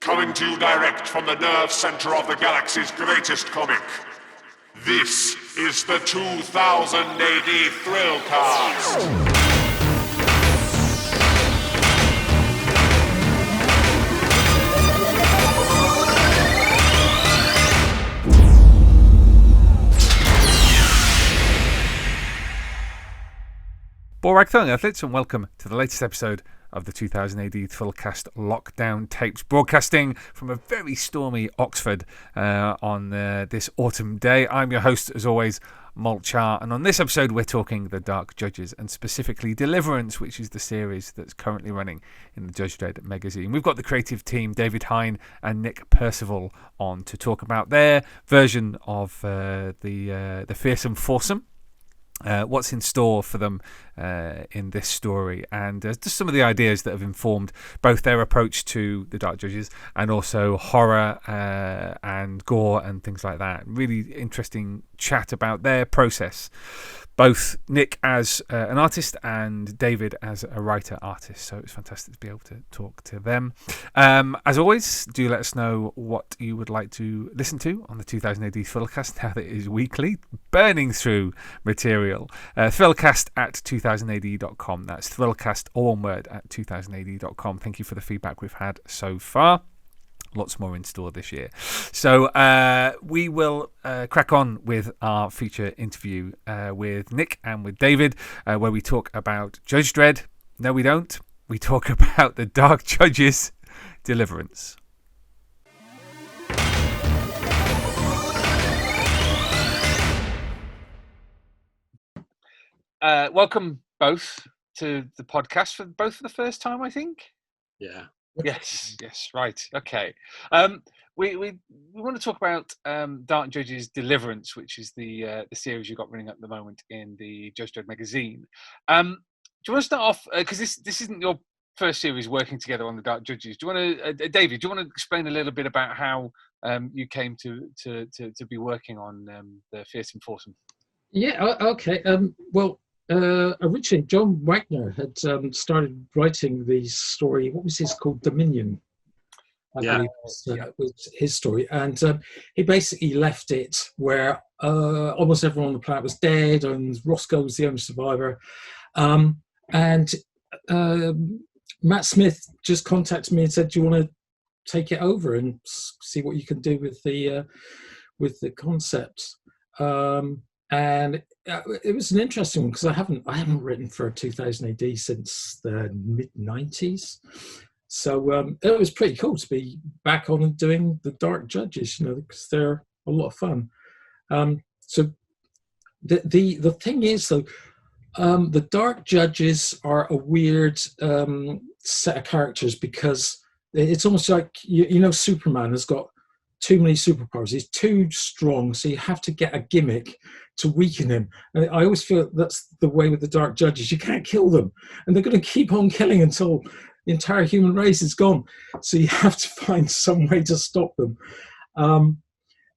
coming to you direct from the nerve center of the galaxy's greatest comic. This is the 2000 AD Thrillcast. Borag Thung athletes, and welcome to the latest episode of the 2000 AD Thrillcast Lockdown Tapes, broadcasting from a very stormy Oxford on this autumn day. I'm your host, as always, Molchar, and on this episode we're talking The Dark Judges, and specifically Deliverance, which is the series that's currently running in the Judge Dredd magazine. We've got the creative team, David Hine and Nick Percival, on to talk about their version of the Fearsome Foursome. What's in store for them in this story, and just some of the ideas that have informed both their approach to the Dark Judges and also horror and gore and things like that. Really interesting chat about their process, both Nick as an artist and David as a writer-artist. So it's fantastic to be able to talk to them. As always, do let us know what you would like to listen to on the 2000 AD Thrillcast now that it is weekly, burning through material. Thrillcast at 2000ad.com. That's Thrillcast, all one word, at 2000ad.com. Thank you for the feedback we've had so far. Lots more in store this year. So we will crack on with our feature interview with Nick and with David, where we talk about Judge Dredd. No, we don't. We talk about the Dark Judges, Deliverance. Welcome both to the podcast for the first time, I think. Yeah. Yes, right. Okay. We want to talk about Dark Judges Deliverance, which is the series you've got running at the moment in the Judge Dredd magazine. Do you want to start off, because this isn't your first series working together on the Dark Judges? Do you want to, David? Do you want to explain a little bit about how you came to be working on the Fearsome Foursome? Yeah. Okay. Originally, John Wagner had started writing the story. What was his called? Dominion. I believe was his story, and he basically left it where almost everyone on the planet was dead, and Roscoe was the only survivor. And Matt Smith just contacted me and said, "Do you want to take it over and see what you can do with the concept?" And it was an interesting one because I haven't written for 2000 AD since the mid-90s, so it was pretty cool to be back on and doing the Dark Judges, because they're a lot of fun. So the thing is, though, the Dark Judges are a weird set of characters because it's almost like Superman has got too many superpowers. He's too strong, so you have to get a gimmick to weaken him. And I always feel that's the way with the Dark Judges. You can't kill them, and they're going to keep on killing until the entire human race is gone. So you have to find some way to stop them.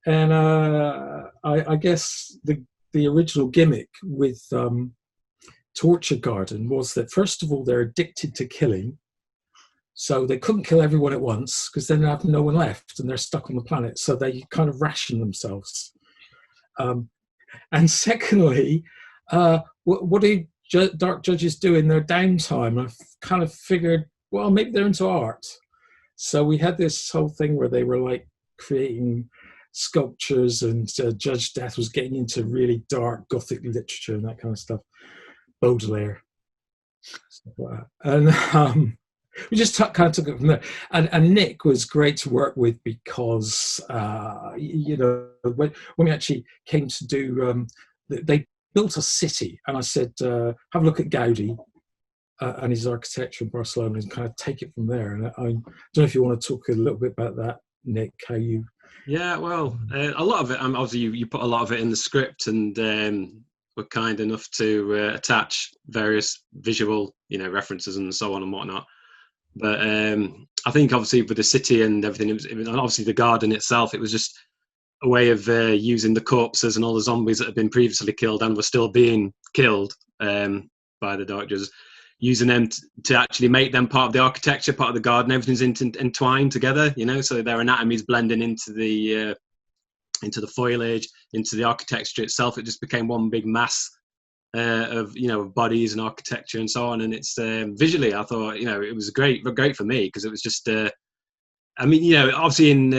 I guess the original gimmick with Torture Garden was that, first of all, they're addicted to killing. So they couldn't kill everyone at once because then they have no one left and they're stuck on the planet. So they kind of ration themselves. And secondly, what do Dark Judges do in their downtime? I've kind of figured, well, maybe they're into art. So we had this whole thing where they were like creating sculptures, and Judge Death was getting into really dark Gothic literature and that kind of stuff. Baudelaire. Stuff like that. And we just kind of took it from there. And Nick was great to work with because, when we actually came to do, they built a city, and I said, have a look at Gaudi and his architecture in Barcelona and kind of take it from there. And I don't know if you want to talk a little bit about that, Nick, how you... Yeah, well, a lot of it, obviously you put a lot of it in the script, and were kind enough to attach various visual, references and so on and whatnot. But I think obviously with the city and everything, it was obviously the garden itself, it was just a way of using the corpses and all the zombies that had been previously killed and were still being killed by the Dark Judges, using them to actually make them part of the architecture, part of the garden. Everything's entwined together, so their anatomy is blending into the foliage, into the architecture itself. It just became one big mass of bodies and architecture and so on. And it's visually, I thought it was great for me, because it was just obviously in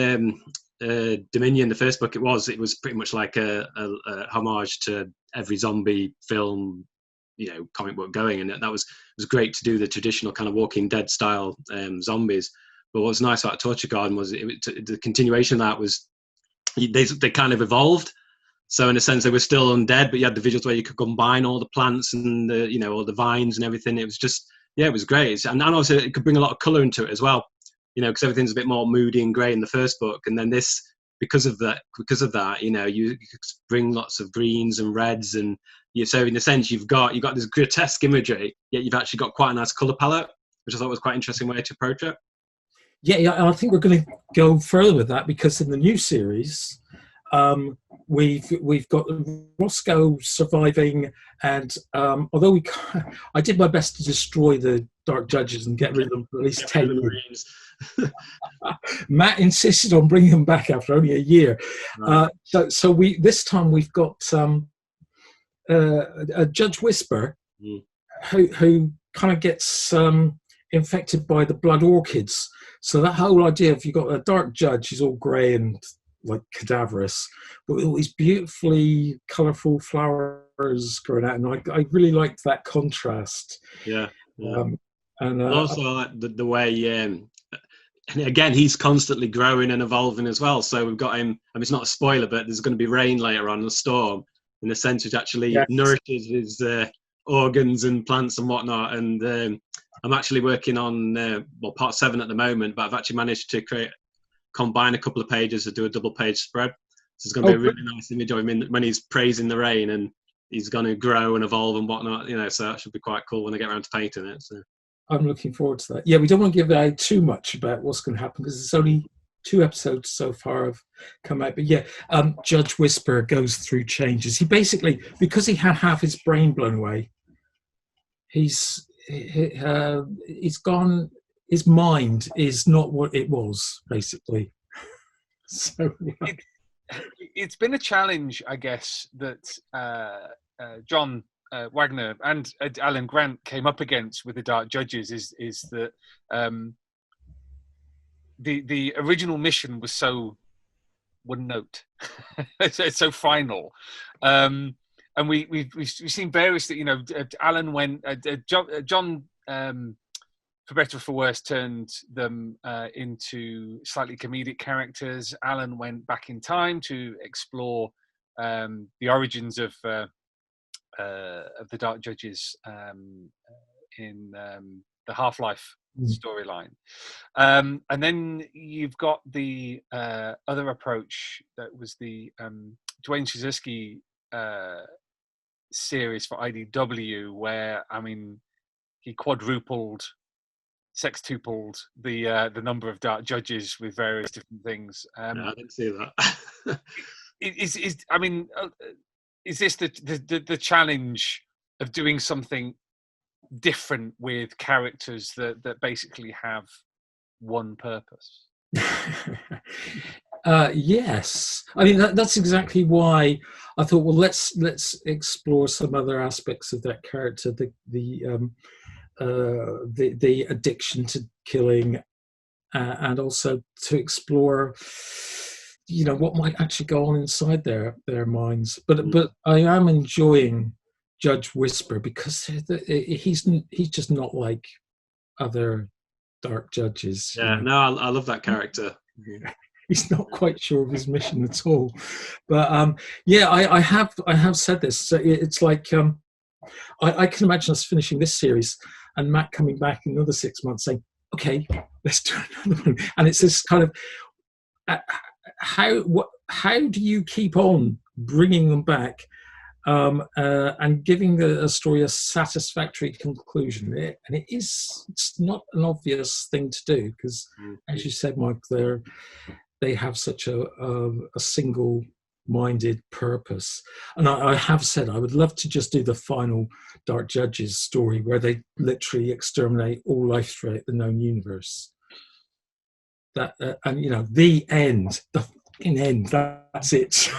Dominion, the first book, it was pretty much like a homage to every zombie film, comic book going, and it was great to do the traditional kind of Walking Dead style zombies. But what was nice about Torture Garden was the continuation of that was they kind of evolved. So in a sense, they were still undead, but you had the visuals where you could combine all the plants and all the vines and everything. It was just, it was great. And also it could bring a lot of color into it as well, because everything's a bit more moody and gray in the first book. And then this, because of that, you could bring lots of greens and reds, and so in a sense, you've got this grotesque imagery, yet you've actually got quite a nice color palette, which I thought was quite an interesting way to approach it. Yeah, I think we're going to go further with that, because in the new series, we've got Roscoe surviving, and although I did my best to destroy the Dark Judges and get rid of them for at least 10 years. Matt insisted on bringing them back after only a year. Right. So this time we've got a Judge Whisper, who kind of gets infected by the blood orchids. So that whole idea of you've got a dark judge, he's all grey and like cadaverous, but with all these beautifully colourful flowers growing out, and I really liked that contrast. Yeah. And also I like the way, and again, he's constantly growing and evolving as well. So we've got him. I mean, it's not a spoiler, but there's going to be rain later on, a storm, in the sense which actually nourishes his organs and plants and whatnot. And I'm actually working on part 7 at the moment, but I've actually managed to combine a couple of pages to do a double page spread. So it's going to be a really nice image of him when he's praising the rain, and he's going to grow and evolve and whatnot. So that should be quite cool when I get around to painting it. So I'm looking forward to that. Yeah, we don't want to give out too much about what's going to happen, because there's only 2 episodes so far have come out. But yeah, Judge Whisper goes through changes. He basically, because he had half his brain blown away, he's gone. His mind is not what it was, basically. So it's been a challenge, I guess, that John Wagner and Alan Grant came up against with the Dark Judges. Is that the original mission was so one note, it's so final. And we've seen various that Alan went John for better or for worse turned them into slightly comedic characters. Alan went back in time to explore the origins of the Dark Judges in the Half-Life storyline, and then you've got the other approach that was the Duane Szysierski series for IDW, where he quadrupled, sextupled the number of Dark Judges with various different things. I didn't see that. Is this the challenge of doing something different with characters that basically have one purpose? Yes, I mean that's exactly why I thought, well, let's explore some other aspects of that character, the addiction to killing, and also to explore what might actually go on inside their minds. But I am enjoying Judge Whisper, because he's just not like other Dark Judges. Yeah, no, I love that character. He's not quite sure of his mission at all. But I have said this. So it's like I can imagine us finishing this series and Matt coming back in another 6 months saying, "Okay, let's do another one." And it's this kind of how do you keep on bringing them back and giving a story a satisfactory conclusion? It's not an obvious thing to do, because, as you said, Mike, they have such a single minded purpose. And I have said I would love to just do the final Dark Judges story where they literally exterminate all life throughout the known universe. That and the end, the fucking end. That's it.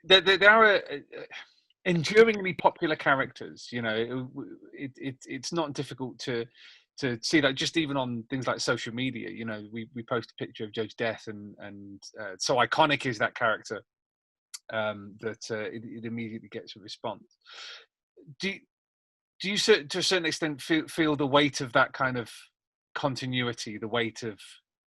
There are enduringly popular characters. It's not difficult to see that just even on things like social media. We post a picture of Judge Death, and so iconic is that character that it immediately gets a response. Do you to a certain extent feel the weight of that kind of continuity, the weight of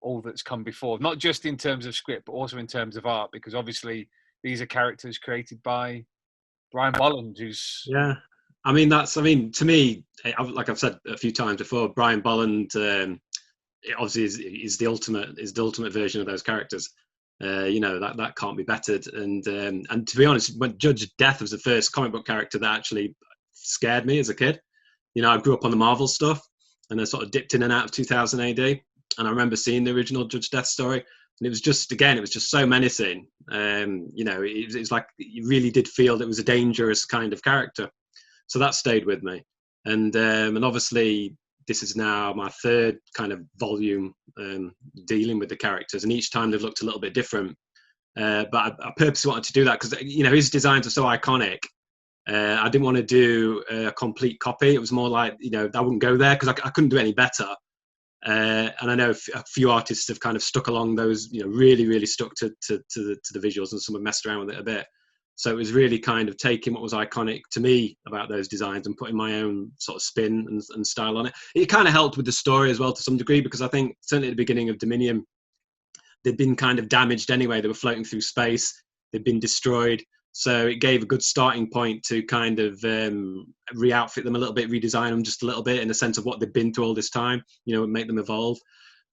all that's come before, not just in terms of script, but also in terms of art? Because obviously these are characters created by Brian Bolland, who's... Yeah. To me, like I've said a few times before, Brian Bolland obviously is the ultimate version of those characters. That can't be bettered. And to be honest, when Judge Death was the first comic book character that actually scared me as a kid. I grew up on the Marvel stuff, and I sort of dipped in and out of 2000 AD. And I remember seeing the original Judge Death story, and it was just so menacing. It's like you really did feel that it was a dangerous kind of character. So that stayed with me. And obviously this is now my third kind of volume dealing with the characters, and each time they've looked a little bit different. But I purposely wanted to do that because his designs are so iconic. I didn't want to do a complete copy. It was more like I wouldn't go there because I couldn't do any better. And I know a few artists have kind of stuck along those, really, really stuck to the visuals, and some have messed around with it a bit. So it was really kind of taking what was iconic to me about those designs and putting my own sort of spin and style on it. It kind of helped with the story as well to some degree, because I think certainly at the beginning of Dominion, they'd been kind of damaged anyway. They were floating through space. They'd been destroyed. So it gave a good starting point to kind of re-outfit them a little bit, redesign them just a little bit in the sense of what they've been through all this time, make them evolve.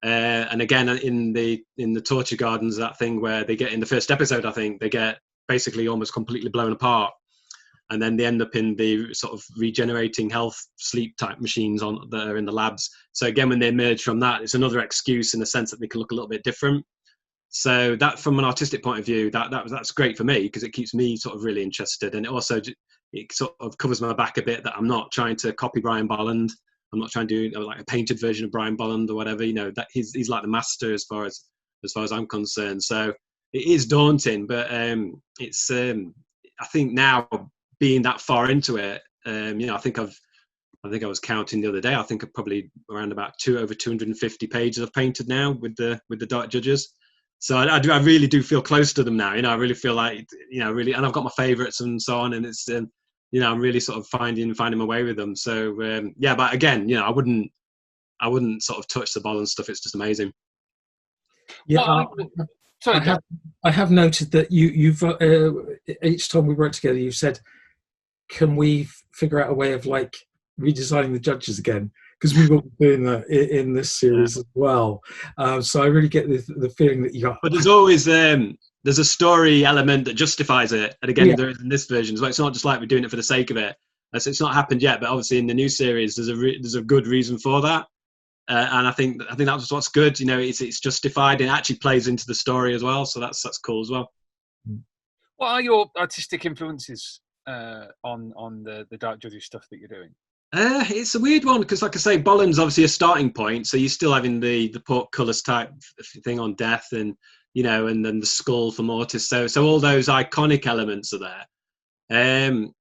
And again, in the Torture Gardens, that thing where they get in the first episode, I think they get basically almost completely blown apart, and then they end up in the sort of regenerating health sleep type machines that are in the labs. So again, when they emerge from that, it's another excuse in the sense that they can look a little bit different. So that, from an artistic point of view, that's great for me because it keeps me sort of really interested, and it sort of covers my back a bit that I'm not trying to copy Brian Bolland. I'm not trying to do like a painted version of Brian Bolland or whatever. That he's like the master as far as I'm concerned. So it is daunting, but it's I think now being that far into it, I think I was counting the other day. I think I've probably around about over 250 pages I've painted now with the Dark Judges. So I really do feel close to them now. I really feel like really, and I've got my favourites and so on, and it's I'm really sort of finding my way with them. So but again, I wouldn't sort of touch the Bolland stuff. It's just amazing. Yeah. Sorry, I have noted that you've each time we worked together, you've said, "Can we figure out a way of like redesigning the judges again?" Because we will be doing that in this series as well. So I really get the feeling that you got. But there's always there's a story element that justifies it, and again, there is in this version as well. It's not just like we're doing it for the sake of it. It's not happened yet, but obviously in the new series, there's a good reason for that. And I think that's what's good. It's justified and it actually plays into the story as well. So that's cool as well. What are your artistic influences on the Dark Judges stuff that you're doing? It's a weird one because, like I say, Bolland's obviously a starting point. So you're still having the portcullis type thing on Death, and and then the skull for Mortis. So all those iconic elements are there. And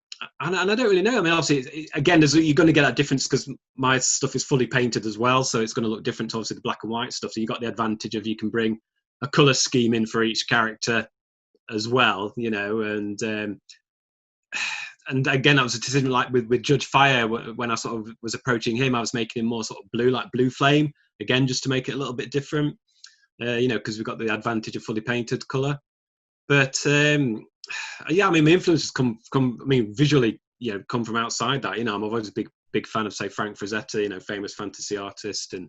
I don't really know. I mean, obviously, again, you're going to get that difference because my stuff is fully painted as well, so it's going to look different to obviously the black and white stuff. So you got the advantage of you can bring a colour scheme in for each character as well, and again, that was a decision like with Judge Fire when I sort of was approaching him. I was making him more sort of blue, like Blue Flame, again, just to make it a little bit different, because we've got the advantage of fully painted colour. But my influences come visually, come from outside that. I'm always a big fan of, say, Frank Frazetta, famous fantasy artist, and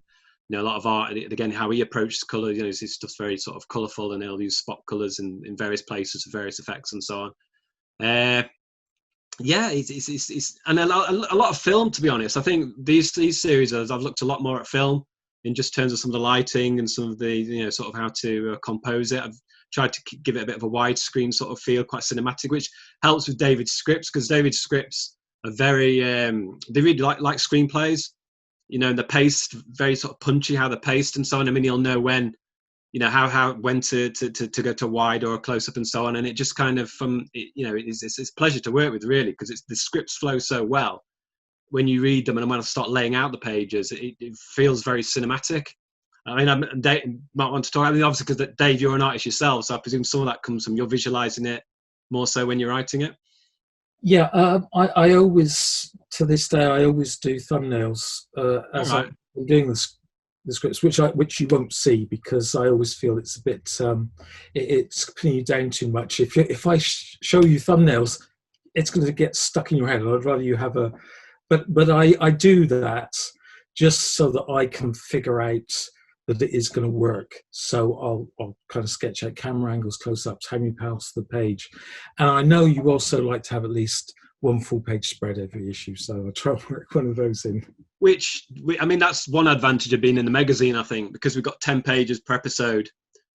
a lot of art. Again, how he approaches colour, his stuff's very sort of colourful, and he'll use spot colours in various places for various effects and so on. It's and a lot of film, to be honest. I think these series, I've looked a lot more at film in just terms of some of the lighting and some of the sort of how to compose it. I've tried to give it a bit of a widescreen sort of feel, quite cinematic, which helps with David's scripts, because David's scripts are very they really like screenplays, and the paced, very sort of punchy how they're paced and so on. I mean, you'll know when, how when to go to wide or a close up and so on, and it just kind of it's a pleasure to work with, really, because the scripts flow so well when you read them, and when I start laying out the pages, it feels very cinematic. I mean, Dave might want to talk. I mean, obviously, because Dave, you're an artist yourself, so I presume some of that comes from you're visualizing it more so when you're writing it. Yeah, I always, to this day, I always do thumbnails as I'm doing the scripts, which you won't see, because I always feel it's a bit it's pinning you down too much. If I show you thumbnails, it's going to get stuck in your head. I'd rather you have a, but I do that just so that I can figure out that it is going to work. So I'll kind of sketch out camera angles, close-ups, how many pass the page. And I know you also like to have at least one full-page spread every issue, so I try to work one of those in. I mean, that's one advantage of being in the magazine, I think, because we've got 10 pages per episode.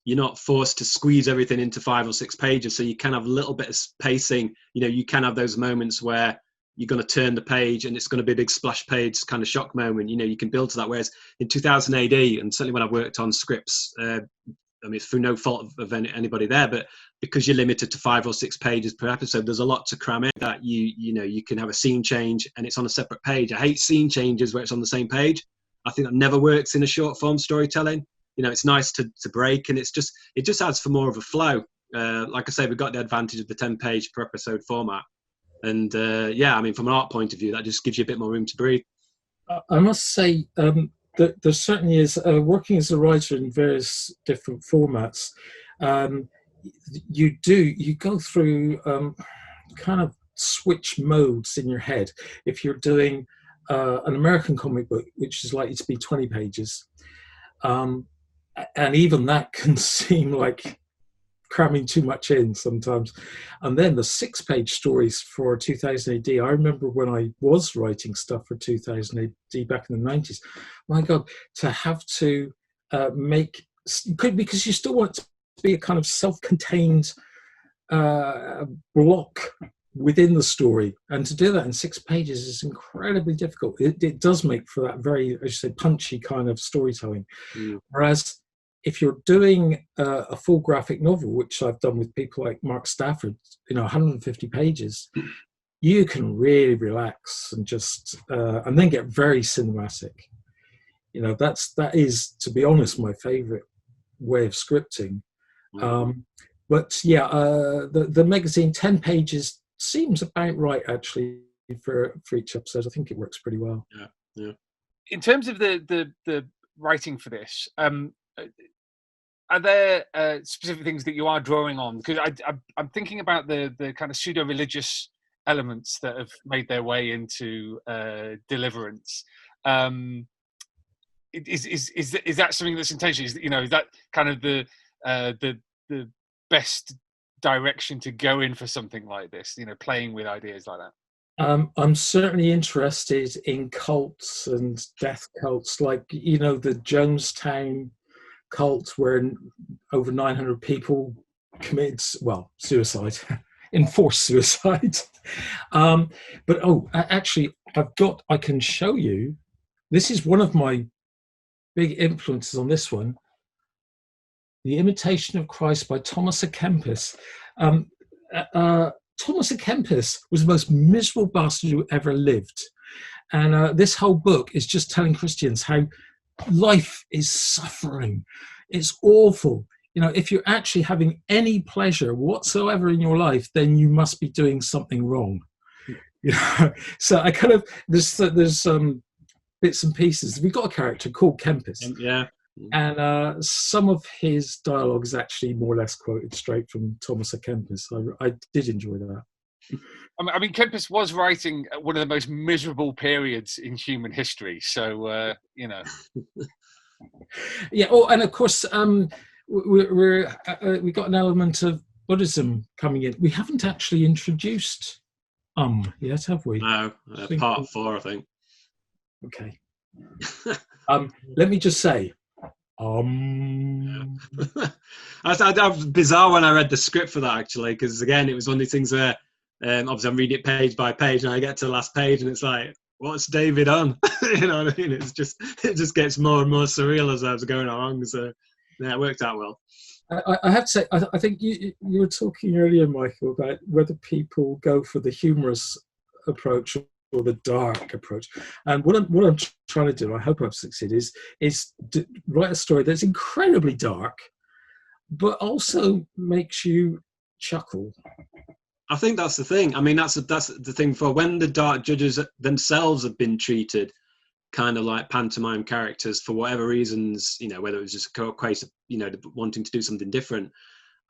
You're not forced to squeeze everything into 5 or 6 pages, so you can have a little bit of pacing. You can have those moments where you're going to turn the page and it's going to be a big splash page kind of shock moment. You can build to that. Whereas in 2000 AD, and certainly when I worked on scripts, I mean, it's through no fault of anybody there, but because you're limited to 5 or 6 pages per episode, there's a lot to cram in. That you can have a scene change and it's on a separate page. I hate scene changes where it's on the same page. I think that never works in a short form storytelling. It's nice to break, and it just adds for more of a flow. Like I say, we've got the advantage of the 10 page per episode format. And I mean, from an art point of view, that just gives you a bit more room to breathe. I must say that there certainly is, working as a writer in various different formats, you go through kind of switch modes in your head. If you're doing an American comic book, which is likely to be 20 pages, and even that can seem like cramming too much in sometimes. And then the 6-page stories for 2000 AD, I remember when I was writing stuff for 2000 AD back in the 90s, my God, to have to make, because you still want it to be a kind of self-contained block within the story, and to do that in 6 pages is incredibly difficult. It does make for that very, as you say, punchy kind of storytelling. Whereas if you're doing a full graphic novel, which I've done with people like Mark Stafford, 150 pages, you can really relax and just and then get very cinematic. That is, to be honest, my favorite way of scripting. But yeah, the magazine 10 pages seems about right, actually, for each episode. I think it works pretty well. Yeah. In terms of the writing for this, are there specific things that you are drawing on? Because I'm thinking about the kind of pseudo-religious elements that have made their way into Deliverance. Is that something that's intentional? Is that kind of the best direction to go in for something like this? Playing with ideas like that. I'm certainly interested in cults and death cults, like the Jonestown cult, where over 900 people committed suicide, enforced suicide. But actually, I can show you. This is one of my big influences on this one. The Imitation of Christ by Thomas à Kempis. Thomas à Kempis was the most miserable bastard who ever lived. And this whole book is just telling Christians how life is suffering. It's awful. If you're actually having any pleasure whatsoever in your life, then you must be doing something wrong. So I kind of, there's bits and pieces. We've got a character called Kempis. Yeah. And some of his dialogue is actually more or less quoted straight from Thomas à Kempis. I did enjoy that. I mean, Kempis was writing at one of the most miserable periods in human history. So, Yeah. Oh, and of course, we got an element of Buddhism coming in. We haven't actually introduced yet, have we? No, part 4, I think. Okay. Let me just say, That was bizarre when I read the script for that, actually, because again, it was one of these things where obviously I'm reading it page by page, and I get to the last page, and it's like, what's David on? You know what I mean? It just gets more and more surreal as I was going along. So yeah, it worked out well. I have to say, I think you were talking earlier, Michael, about whether people go for the humorous approach or the dark approach. And what I'm trying to do, I hope I've succeeded, is to write a story that's incredibly dark, but also makes you chuckle. I think that's the thing. I mean, that's the thing for when the Dark Judges themselves have been treated kind of like pantomime characters for whatever reasons, you know, whether it was just a case of, you know, wanting to do something different.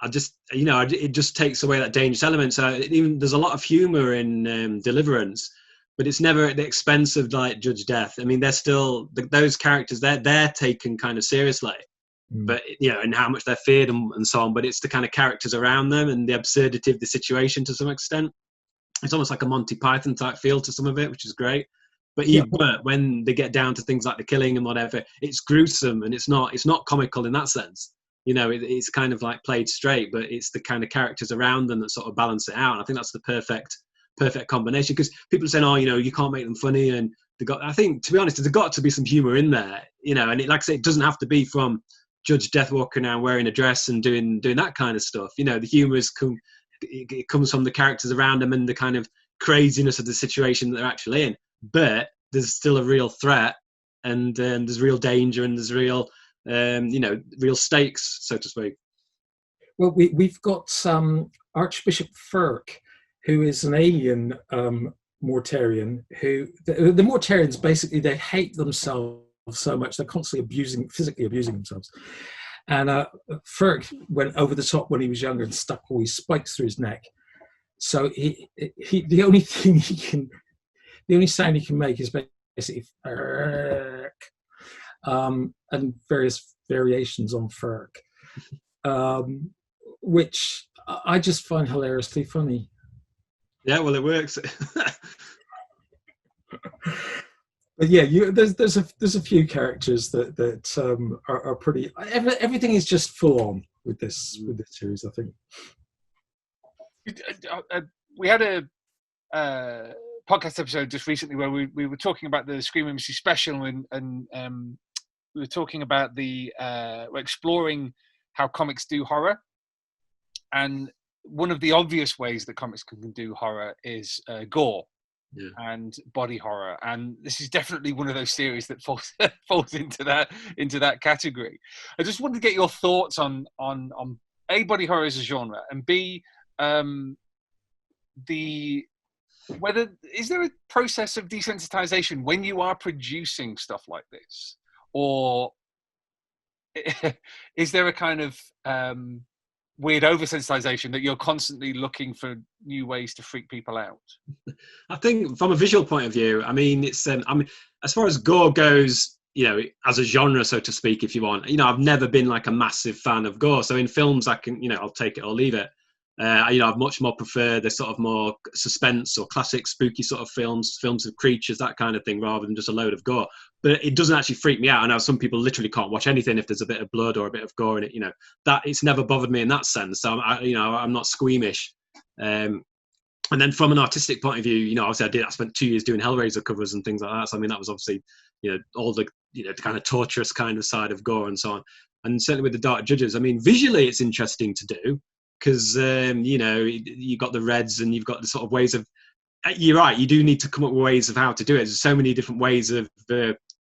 It just takes away that dangerous element. So even there's a lot of humor in Deliverance, but it's never at the expense of like Judge Death. I mean, they're still those characters. They're taken kind of seriously, but you know, and how much they're feared and so on. But it's the kind of characters around them and the absurdity of the situation to some extent. It's almost like a Monty Python type feel to some of it, which is great. But but when they get down to things like the killing and whatever, it's gruesome and it's not comical in that sense. You know, it's kind of like played straight, but it's the kind of characters around them that sort of balance it out. And I think that's the perfect combination, because people are saying, oh, you know, you can't make them funny, and I think, to be honest, there's got to be some humor in there, you know. And like I say, it doesn't have to be from Judge Death walking around wearing a dress and doing that kind of stuff. You know, the humor it comes from the characters around them and the kind of craziness of the situation that they're actually in. But there's still a real threat, and there's real danger, and there's real real stakes, so to speak. Well, we've got Archbishop Firk, who is an alien Mortarian. Who the Mortarians basically, they hate themselves so much they're constantly physically abusing themselves. And Firk went over the top when he was younger and stuck all these spikes through his neck. So the only sound he can make is basically Firk, and various variations on Firk, which I just find hilariously funny. Yeah, well, it works. But yeah, there's a few characters that are pretty. Everything is just full on with this series, I think. We had a podcast episode just recently where we were talking about the Scream Embassy special, and we were talking about we're exploring how comics do horror, and one of the obvious ways that comics can do horror is gore. Yeah. And body horror, and this is definitely one of those series that falls into that category. I just wanted to get your thoughts on A, body horror as a genre, and B, whether is there a process of desensitization when you are producing stuff like this, or is there a kind of weird oversensitization that you're constantly looking for new ways to freak people out? I think from a visual point of view, I mean, it's as far as gore goes, you know, as a genre, so to speak, if you want, you know, I've never been like a massive fan of gore. So in films, I can, you know, I'll take it or leave it. I've much more prefer the sort of more suspense or classic spooky sort of films of creatures, that kind of thing, rather than just a load of gore. But it doesn't actually freak me out. I know some people literally can't watch anything if there's a bit of blood or a bit of gore in it. You know, that it's never bothered me in that sense. So I'm not squeamish. And then from an artistic point of view, you know, obviously I spent 2 years doing Hellraiser covers and things like that. So I mean, that was obviously, you know, all the, you know, the kind of torturous kind of side of gore and so on. And certainly with the Dark Judges, I mean, visually it's interesting to do. Because, you know, you've got the reds and you've got the sort of ways of... You're right, you do need to come up with ways of how to do it. There's so many different ways of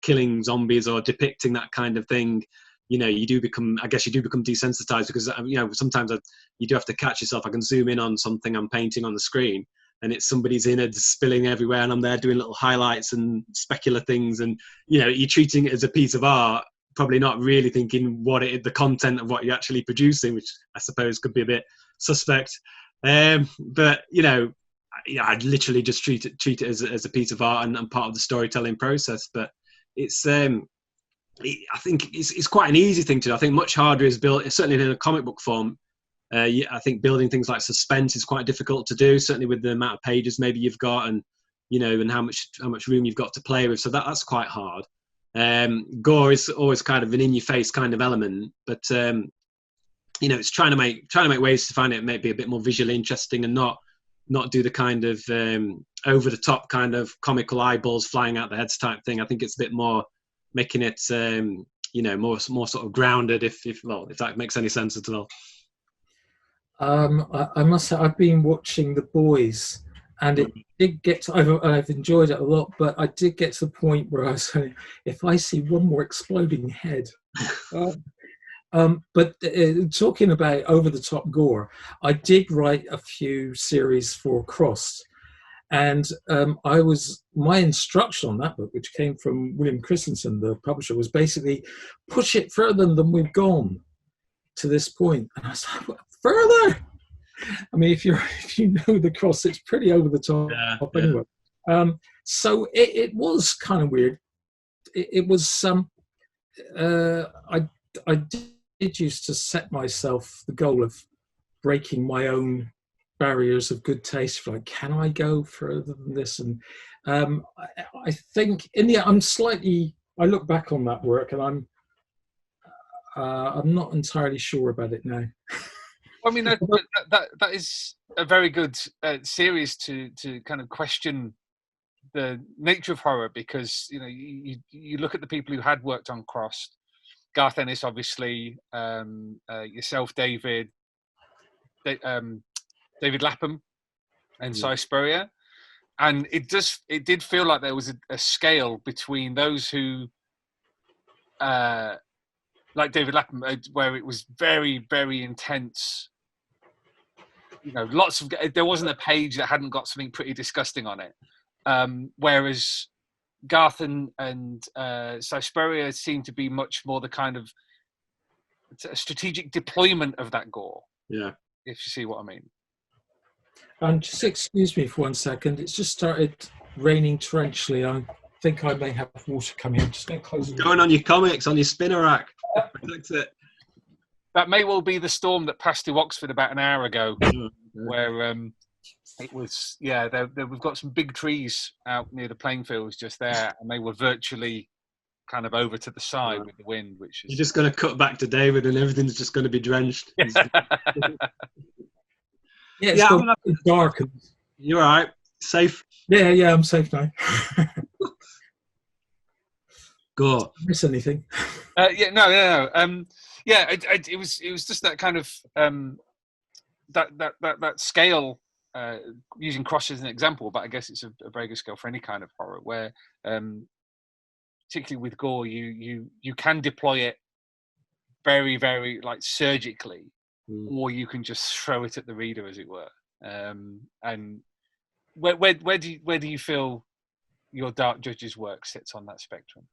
killing zombies or depicting that kind of thing. You know, you do become desensitized because, you know, sometimes you do have to catch yourself. I can zoom in on something I'm painting on the screen and it's somebody's innards spilling everywhere and I'm there doing little highlights and specular things. And, you know, you're treating it as a piece of art, probably not really thinking the content of what you're actually producing, which I suppose could be a bit suspect. But you know, I'd literally just treat it as a piece of art and part of the storytelling process. But it's I think it's quite an easy thing to do. I think much harder is built, certainly in a comic book form. I think building things like suspense is quite difficult to do, certainly with the amount of pages maybe you've got, and you know, and how much room you've got to play with. So that's quite hard. Gore is always kind of an in-your-face kind of element, but it's trying to make ways to find it maybe a bit more visually interesting and not do the kind of over the top kind of comical eyeballs flying out the heads type thing. I think it's a bit more making it more sort of grounded, if that makes any sense at all. I must say I've been watching The Boys, and it did get to, I've enjoyed it a lot, but I did get to the point where I was saying, if I see one more exploding head. But talking about over-the-top gore, I did write a few series for Crossed, and my instruction on that book, which came from William Christensen, the publisher, was basically push it further than we've gone to this point. And I was like, what, further? I mean, if you know the Cross, it's pretty over the top anyway. So it was kind of weird. It was I did used to set myself the goal of breaking my own barriers of good taste. For like, can I go further than this? And I think in the I look back on that work and I'm not entirely sure about it now. I mean, that is a very good series to kind of question the nature of horror, because you look at the people who had worked on Crossed, Garth Ennis, obviously, yourself, David Lapham, and Cy Spurrier, and it did feel like there was a scale between those who, like David Lapham, where it was very, very intense. There wasn't a page that hadn't got something pretty disgusting on it. Whereas Garth and Cy Spurrier seemed to be much more the kind of strategic deployment of that gore. Yeah. If you see what I mean. And just excuse me for 1 second. It's just started raining torrentially. I think I may have water coming. I'm just going to close it. Going on your comics, on your spinner rack. Protect it. That may well be the storm that passed through Oxford about an hour ago, where it was, we've got some big trees out near the playing fields just there, and they were virtually kind of over to the side with the wind, which is... You're just going to cut back to David and everything's just going to be drenched. It's dark. You're all right? Safe? Yeah, I'm safe now. Go. Miss anything? No. It was just that kind of that scale. Using Cross as an example, but I guess it's a very good scale for any kind of horror, where particularly with gore, you can deploy it very, very surgically, or you can just throw it at the reader, as it were. And where do you feel your Dark Judges work sits on that spectrum?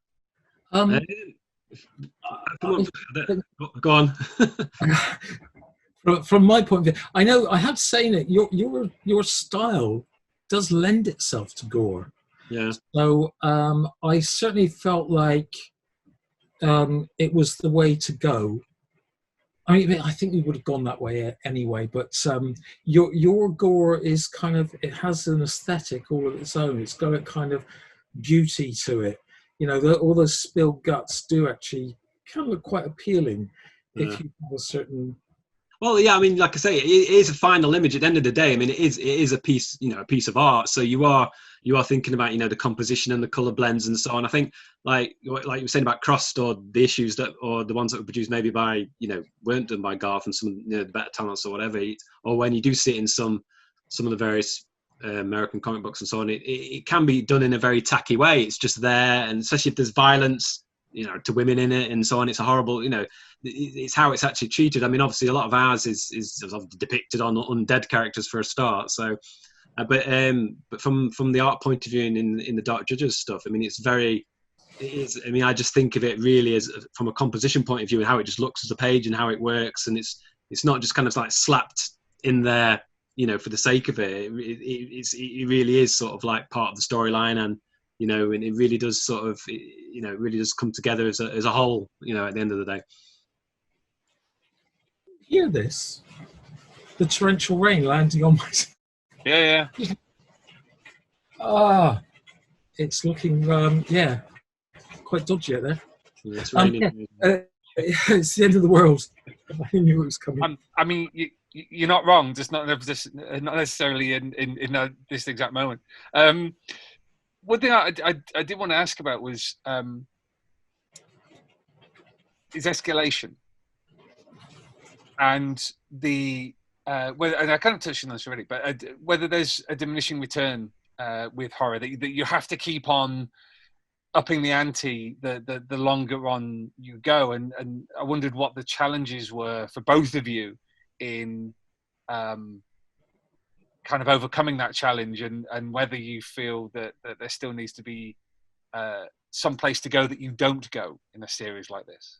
Go on. From my point of view, I know I have to say that your style does lend itself to gore. Yeah. So I certainly felt like it was the way to go. I mean, I think we would have gone that way anyway. But your gore is kind of, it has an aesthetic all of its own. It's got a kind of beauty to it. All those spilled guts do actually kind of look quite appealing if you have a certain. Well, yeah, I mean, like I say, it is a final image at the end of the day. I mean, it is a piece, a piece of art. So you are thinking about, the composition and the color blends and so on. I think, like you were saying about Crossed, or the issues or the ones that were produced maybe by, weren't done by Garth and some, the better talents or whatever. Or when you do see it in some of the various American comic books and so on, it can be done in a very tacky way. It's just there, and especially if there's violence, to women in it and so on. It's a horrible, it's how it's actually treated. I mean, obviously a lot of ours is depicted on undead characters for a start. So, but from the art point of view in the Dark Judges stuff, I mean, I mean, I just think of it really as from a composition point of view and how it just looks as a page and how it works. And it's not just kind of slapped in there, for the sake of it. It really is sort of like part of the storyline, and and it really does sort of, it really does come together as a whole, at the end of the day. Hear this? The torrential rain landing on my... Yeah. It's looking, quite quite dodgy out there. Yeah, it's raining. It's the end of the world. I knew it was coming. I mean, you're not wrong. Just not in a position, not necessarily in this exact moment. One thing I did want to ask about was is escalation, and the whether, and I kind of touched on this already, but whether there's a diminishing return with horror that you have to keep on upping the ante the longer on you go, and I wondered what the challenges were for both of you in kind of overcoming that challenge, and whether you feel that there still needs to be some place to go that you don't go in a series like this.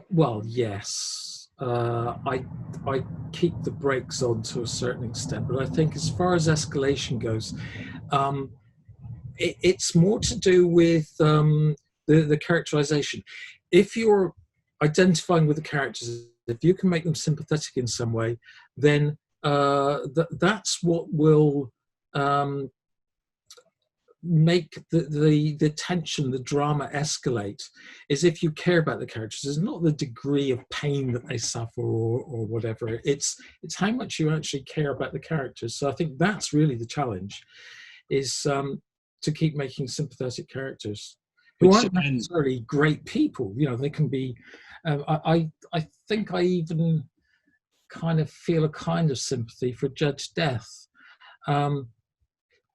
Well, yes. I keep the brakes on to a certain extent, but I think as far as escalation goes, it's more to do with the characterization. If you're identifying with the characters, if you can make them sympathetic in some way, then that's what will make the tension, the drama escalate, is if you care about the characters. It's not the degree of pain that they suffer or whatever. It's how much you actually care about the characters. So I think that's really the challenge, is to keep making sympathetic characters who aren't necessarily great people. You know, they can be. I think I even kind of feel a kind of sympathy for Judge Death.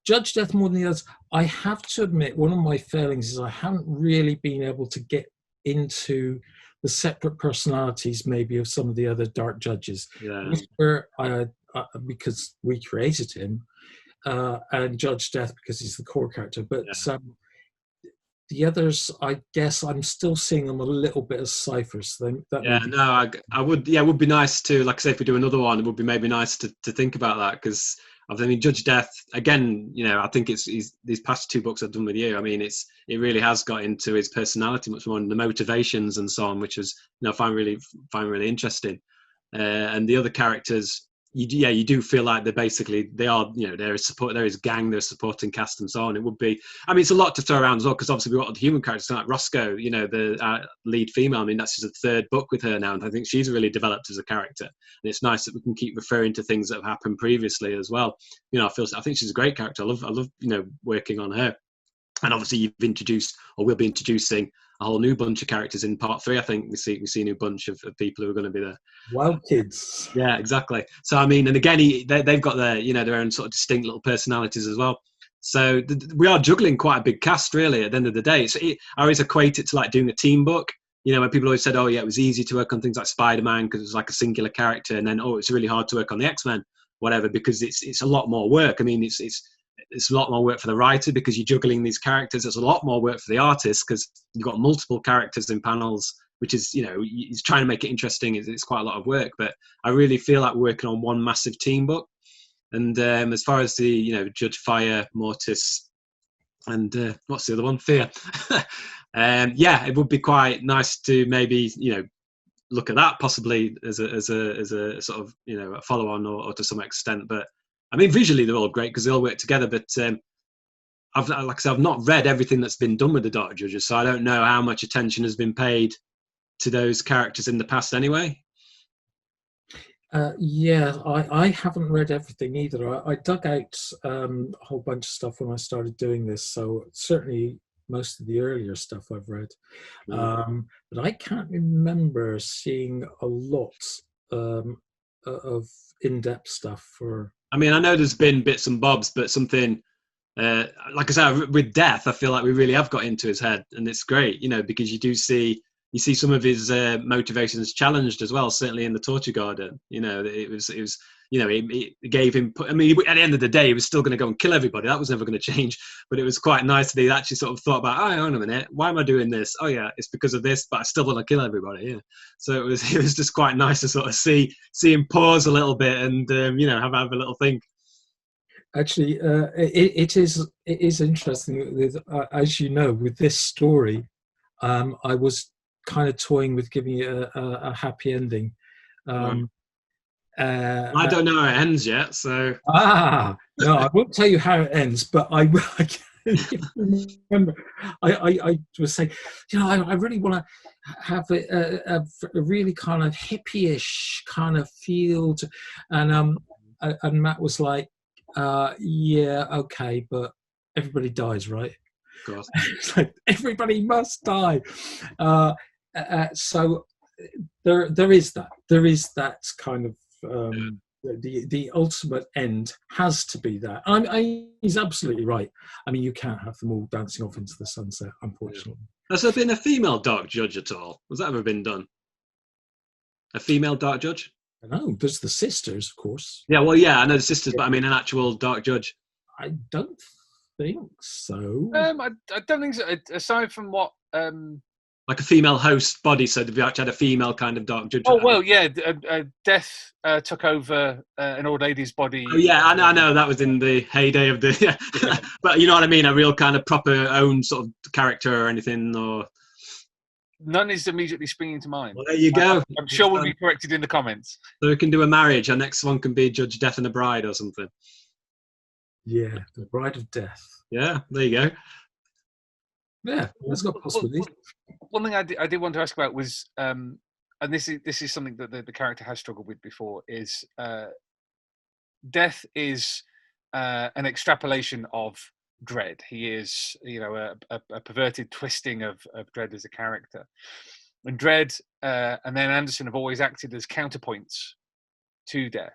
Judge Death more than the others. I have to admit, one of my failings is I haven't really been able to get into the separate personalities maybe of some of the other dark judges. Yeah. Where because we created him, and Judge Death because he's the core character. But the others, I guess I'm still seeing them a little bit as ciphers. So I would. Yeah, it would be nice to, like I say, if we do another one, it would be maybe nice to think about that, because I mean, Judge Death, again, you know, I think it's these past two books I've done with you. I mean, it really has got into his personality much more, and the motivations and so on, which is, you know, I find really interesting. And the other characters, you do feel like they are, you know, they're his gang, they're supporting cast and so on. It would be, I mean, it's a lot to throw around as well, because obviously we've got the human characters like Roscoe, you know, the lead female. I mean, that's just the third book with her now, and I think she's really developed as a character. And it's nice that we can keep referring to things that have happened previously as well. You know, I think she's a great character. I love you know, working on her. And obviously you've introduced, or will be introducing, a whole new bunch of characters in part 3. I think we see a new bunch of people who are going to be there. Wild kids. Yeah, exactly. So I mean, and again, they've got their, you know, their own sort of distinct little personalities as well. So we are juggling quite a big cast, really. At the end of the day, I always equate it to like doing a team book. You know, when people always said, "Oh, yeah, it was easy to work on things like Spider-Man because it was like a singular character," and then, "Oh, it's really hard to work on the X-Men, whatever," because it's a lot more work. I mean, it's a lot more work for the writer because you're juggling these characters. It's a lot more work for the artist because you've got multiple characters in panels, which is, you know, he's trying to make it interesting. It's quite a lot of work, but I really feel like working on one massive team book. And as far as the, you know, Judge Fire, Mortis, and what's the other one? Fear. Yeah, it would be quite nice to maybe, you know, look at that possibly as a sort of, you know, a follow on or to some extent. But I mean, visually they're all great because they all work together. But like I said, I've not read everything that's been done with the Dark Judges, so I don't know how much attention has been paid to those characters in the past anyway. Yeah, I haven't read everything either. I dug out a whole bunch of stuff when I started doing this, so certainly most of the earlier stuff I've read. But I can't remember seeing a lot of in-depth stuff for... I mean, I know there's been bits and bobs, but something, like I said, with Death, I feel like we really have got into his head, and it's great, you know, because you see some of his motivations challenged as well. Certainly in the Torture Garden, you know, it was, you know, it gave him. I mean, at the end of the day, he was still going to go and kill everybody. That was never going to change. But it was quite nice that he actually sort of thought about, oh, hang on a minute, why am I doing this? Oh yeah, it's because of this, but I still want to kill everybody. Yeah. So it was just quite nice to sort of see him pause a little bit and you know, have a little think. Actually, it is interesting. With, as you know, with this story, I was kind of toying with giving it a happy ending. I don't know how it ends yet, so... No, I won't tell you how it ends, but I Remember, I was saying, I really want to have a really kind of hippie-ish kind of feel, and Matt was like, yeah, okay, but everybody dies, right? Of course. It's like everybody must die. So there is that kind of the ultimate end has to be that. He's absolutely right. I mean, you can't have them all dancing off into the sunset, unfortunately. Has there been a female dark judge at all? Has that ever been done? A female dark judge? I know there's the sisters, of course. Yeah, well, yeah, I know the sisters, but I mean an actual dark judge. I don't think so. I don't think so. Aside from what. Like a female host body, so they've actually had a female kind of dark judge. Oh well, yeah. Death took over an old lady's body. Oh, yeah, I know that was in the heyday of the. Yeah. But you know what I mean, a real kind of proper own sort of character or anything, or. None is immediately springing to mind. Well, there you go. I'm sure we'll be corrected in the comments. So we can do a marriage. Our next one can be Judge Death and a Bride or something. Yeah, the Bride of Death. Yeah, there you go. Yeah, that's got possibilities. One thing I did want to ask about was, and this is something that the character has struggled with before, is Death is an extrapolation of Dredd. He is, a perverted twisting of Dredd as a character. And Dredd and then Anderson have always acted as counterpoints to Death.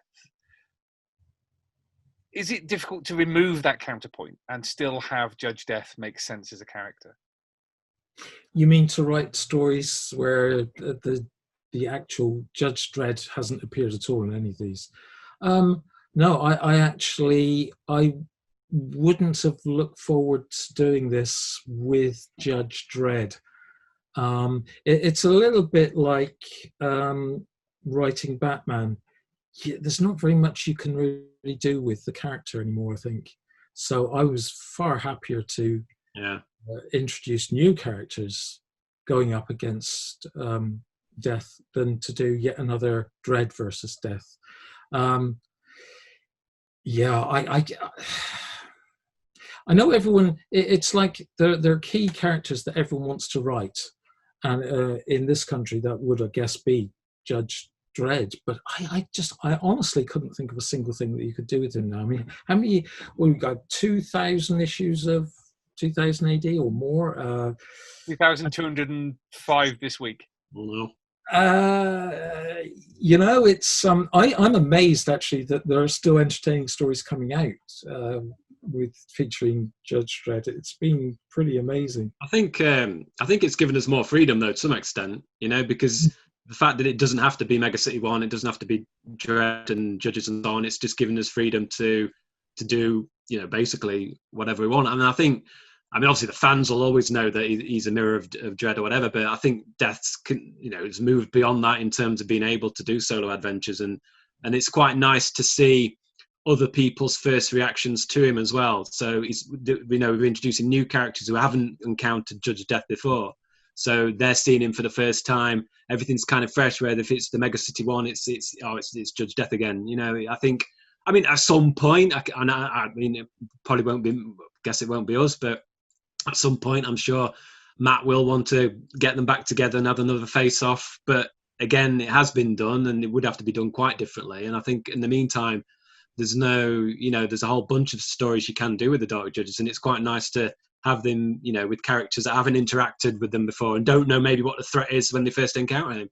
Is it difficult to remove that counterpoint and still have Judge Death make sense as a character? You mean to write stories where the actual Judge Dredd hasn't appeared at all in any of these? No, I wouldn't have looked forward to doing this with Judge Dredd. It's a little bit like writing Batman. There's not very much you can really do with the character anymore, I think. So I was far happier to introduce new characters going up against Death than to do yet another Dredd versus Death. I know everyone. It's like there are key characters that everyone wants to write, and in this country that would, I guess, be Judge Dredd. But I honestly couldn't think of a single thing that you could do with him now. I mean, how many? Well, we've got 2,000 issues of 2000 AD or more. 2,205 this week. Oh, no. It's I'm amazed actually that there are still entertaining stories coming out with featuring Judge Dredd. It's been pretty amazing. I think it's given us more freedom though to some extent, because the fact that it doesn't have to be Mega City 1, it doesn't have to be Dredd and Judges and so on. It's just given us freedom to do basically whatever we want. I mean, obviously the fans will always know that he's a mirror of Dredd or whatever, but I think Death's has moved beyond that in terms of being able to do solo adventures, and it's quite nice to see other people's first reactions to him as well. So we're introducing new characters who haven't encountered Judge Death before, so they're seeing him for the first time. Everything's kind of fresh. Where if it's the Mega City 1, it's Judge Death again. I mean, at some point, I mean, it probably won't be. Guess it won't be us, but at some point, I'm sure Matt will want to get them back together and have another face-off. But again, it has been done, and it would have to be done quite differently. And I think in the meantime, there's a whole bunch of stories you can do with the Dark Judges, and it's quite nice to have them, with characters that haven't interacted with them before and don't know maybe what the threat is when they first encounter him.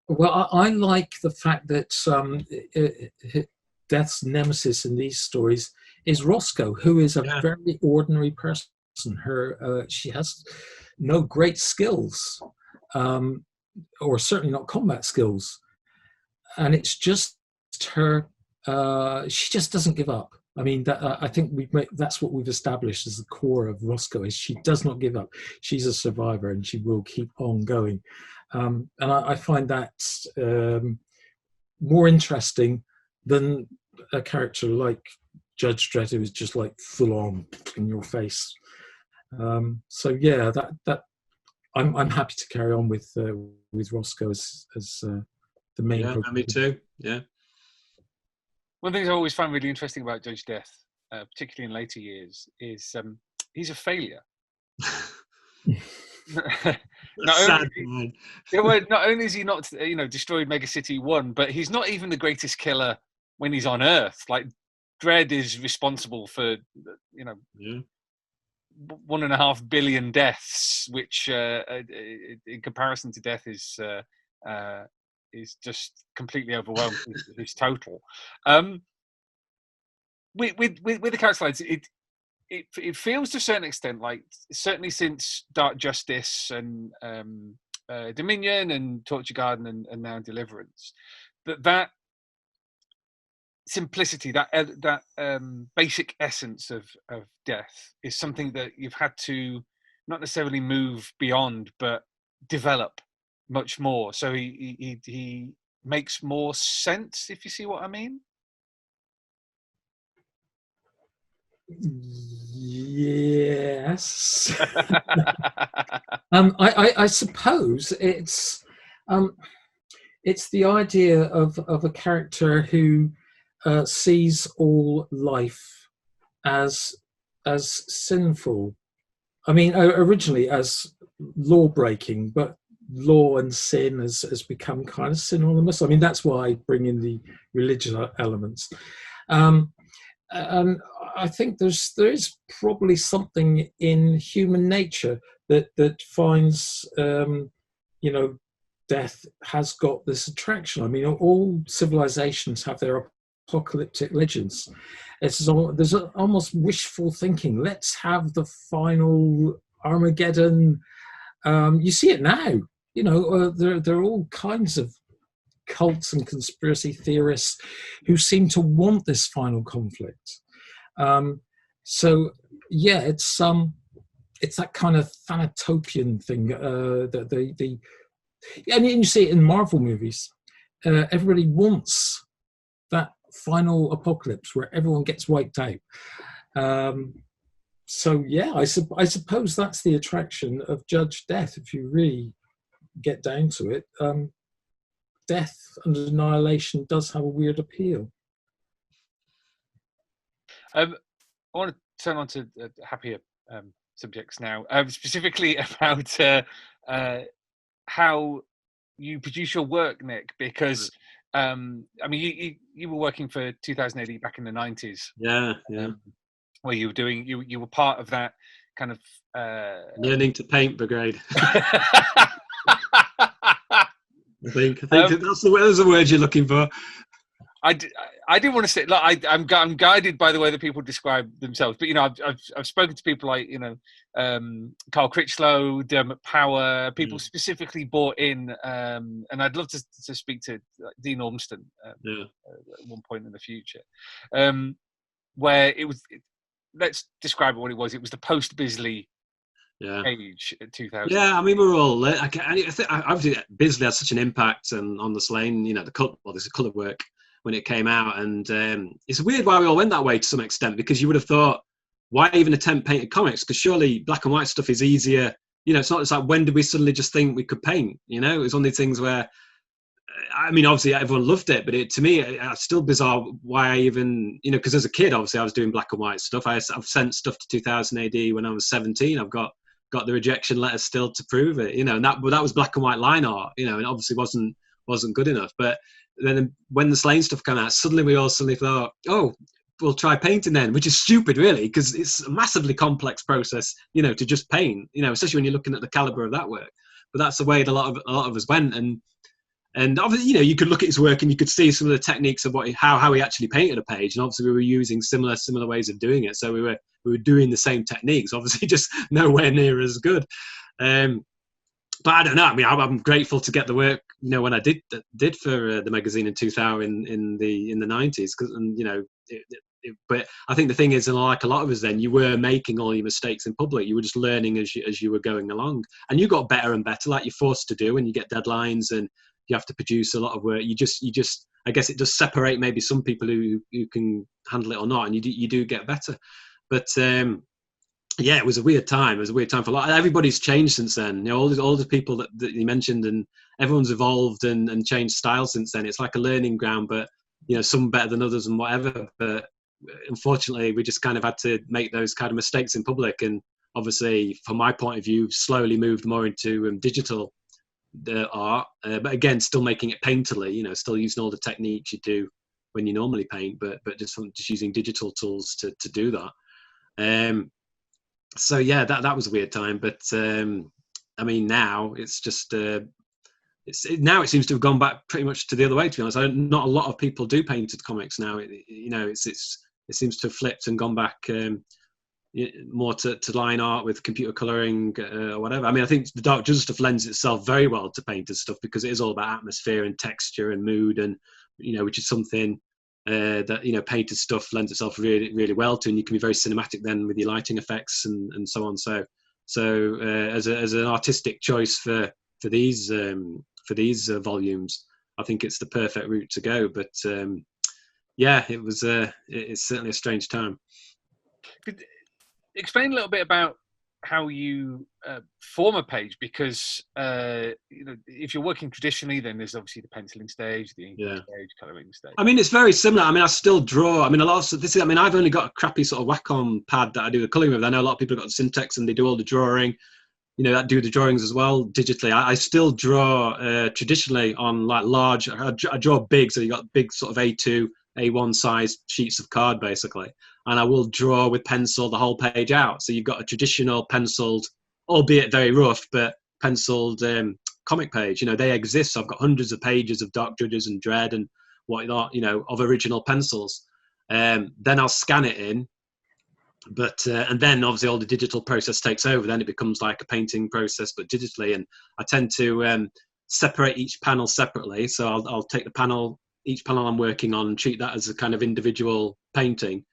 Well, I like the fact that Death's nemesis in these stories is Roscoe, who is a very ordinary person. She has no great skills, or certainly not combat skills, and it's just her. She just doesn't give up. I mean, I think that's what we've established as the core of Roscoe, is she does not give up. She's a survivor, and she will keep on going. And I find that more interesting than a character like Judge Dredd, who is just like full on in your face. So yeah, that I'm happy to carry on with Roscoe as the main. Yeah, me too. Yeah. One thing I always find really interesting about Judge Death, particularly in later years, is he's a failure. Sad man. Not only is he not, destroyed Mega City 1, but he's not even the greatest killer when he's on Earth. Like, Dredd is responsible for, 1.5 billion deaths, which, in comparison to Death, is just completely overwhelmed. His total. With the character lines, it feels to a certain extent like, certainly since Dark Justice and Dominion and Torture Garden and now Deliverance, that simplicity, that basic essence of Death is something that you've had to not necessarily move beyond, but develop much more. So he makes more sense, if you see what I mean. Yes. I suppose it's the idea of a character who sees all life as sinful. I mean, originally as law breaking, but law and sin has become kind of synonymous. I mean, that's why I bring in the religious elements. And I think there is probably something in human nature that finds, death has got this attraction. I mean, all civilizations have their apocalyptic legends. There's almost wishful thinking. Let's have the final Armageddon. You see it now. There are all kinds of cults and conspiracy theorists who seem to want this final conflict. So yeah, it's that kind of Thanatopian thing and you see it in Marvel movies. Everybody wants that final apocalypse where everyone gets wiped out. So yeah, I suppose that's the attraction of Judge Death. If you really get down to it, death and annihilation does have a weird appeal. I want to turn on to happier subjects now, specifically about how you produce your work, Nick, because I mean, you were working for 2000 AD back in the 90s. Yeah. Where you were doing, you were part of that kind of learning to paint brigade. I think that's the word you're looking for. I didn't want to say. Like, I'm guided by the way that people describe themselves. But I've spoken to people like Carl Critchlow, Dermot Power, people specifically bought in, and I'd love to speak to Dean Ormston at one point in the future, where it was. Let's describe what it was. It was the post Bisley age at 2000. Yeah, I mean, we're all. I think obviously Bisley had such an impact on the Slane. The colour work when it came out, and it's weird why we all went that way to some extent, because you would have thought, why even attempt painted comics? Because surely black and white stuff is easier. It's not. It's like, when did we suddenly just think we could paint? It was one of these things where, I mean, obviously everyone loved it, but to me, it's still bizarre why I even, because as a kid, obviously I was doing black and white stuff. I've sent stuff to 2000 AD when I was 17. I've got the rejection letters still to prove it, and that was black and white line art, and obviously wasn't good enough. But then when the Slane stuff came out, suddenly we all thought, oh, we'll try painting then, which is stupid really, because it's a massively complex process, to just paint, especially when you're looking at the caliber of that work. But that's the way that a lot of us went, and obviously, you could look at his work and you could see some of the techniques of how he actually painted a page, and obviously we were using similar ways of doing it. So we were doing the same techniques, obviously just nowhere near as good. But I don't know. I mean, I'm grateful to get the work, when I did for the magazine in 2000 in the 90s, but I think the thing is, and like a lot of us then, you were making all your mistakes in public. You were just learning as you were going along, and you got better and better, like you're forced to do, and you get deadlines and you have to produce a lot of work. You just, I guess it does separate maybe some people who can handle it or not, and you do get better. But yeah, it was a weird time. It was a weird time for a lot. Everybody's changed since then. All the people that you mentioned, and everyone's evolved and changed style since then. It's like a learning ground, but some better than others and whatever. But unfortunately, we just kind of had to make those kind of mistakes in public. And obviously, from my point of view, slowly moved more into digital art, but again, still making it painterly, you know, still using all the techniques you do when you normally paint, but just using digital tools to do that. So yeah, that was a weird time, but I mean, now it's just now it seems to have gone back pretty much to the other way. To be honest, not a lot of people do painted comics now. You know, it seems to have flipped and gone back more to line art with computer coloring or whatever. I mean, I think the Dark Justice stuff lends itself very well to painted stuff because it is all about atmosphere and texture and mood, and you know, which is something that, you know, painted stuff lends itself really, really well to, and you can be very cinematic then with your lighting effects and so on. So as an artistic choice for these volumes, I think it's the perfect route to go. But yeah, it's certainly a strange time. Could explain a little bit about how you form a page, because you know, if you're working traditionally, then there's obviously the penciling stage, the inking stage, colouring stage. I mean, it's very similar. I mean, I still draw. I mean, I mean, I've only got a crappy sort of Wacom pad that I do the colouring with. I know a lot of people have got the Syntex and they do all the drawing, you know, that do the drawings as well digitally. I still draw traditionally on like large. I draw big, so you got big sort of A2, A1 size sheets of card basically, and I will draw with pencil the whole page out. So you've got a traditional penciled, albeit very rough, but penciled comic page. You know, they exist. So I've got hundreds of pages of Dark Judges and Dread and whatnot, you know, of original pencils. Then I'll scan it in. But and then obviously all the digital process takes over. Then it becomes like a painting process, but digitally. And I tend to separate each panel separately. So I'll take each panel I'm working on, and treat that as a kind of individual painting.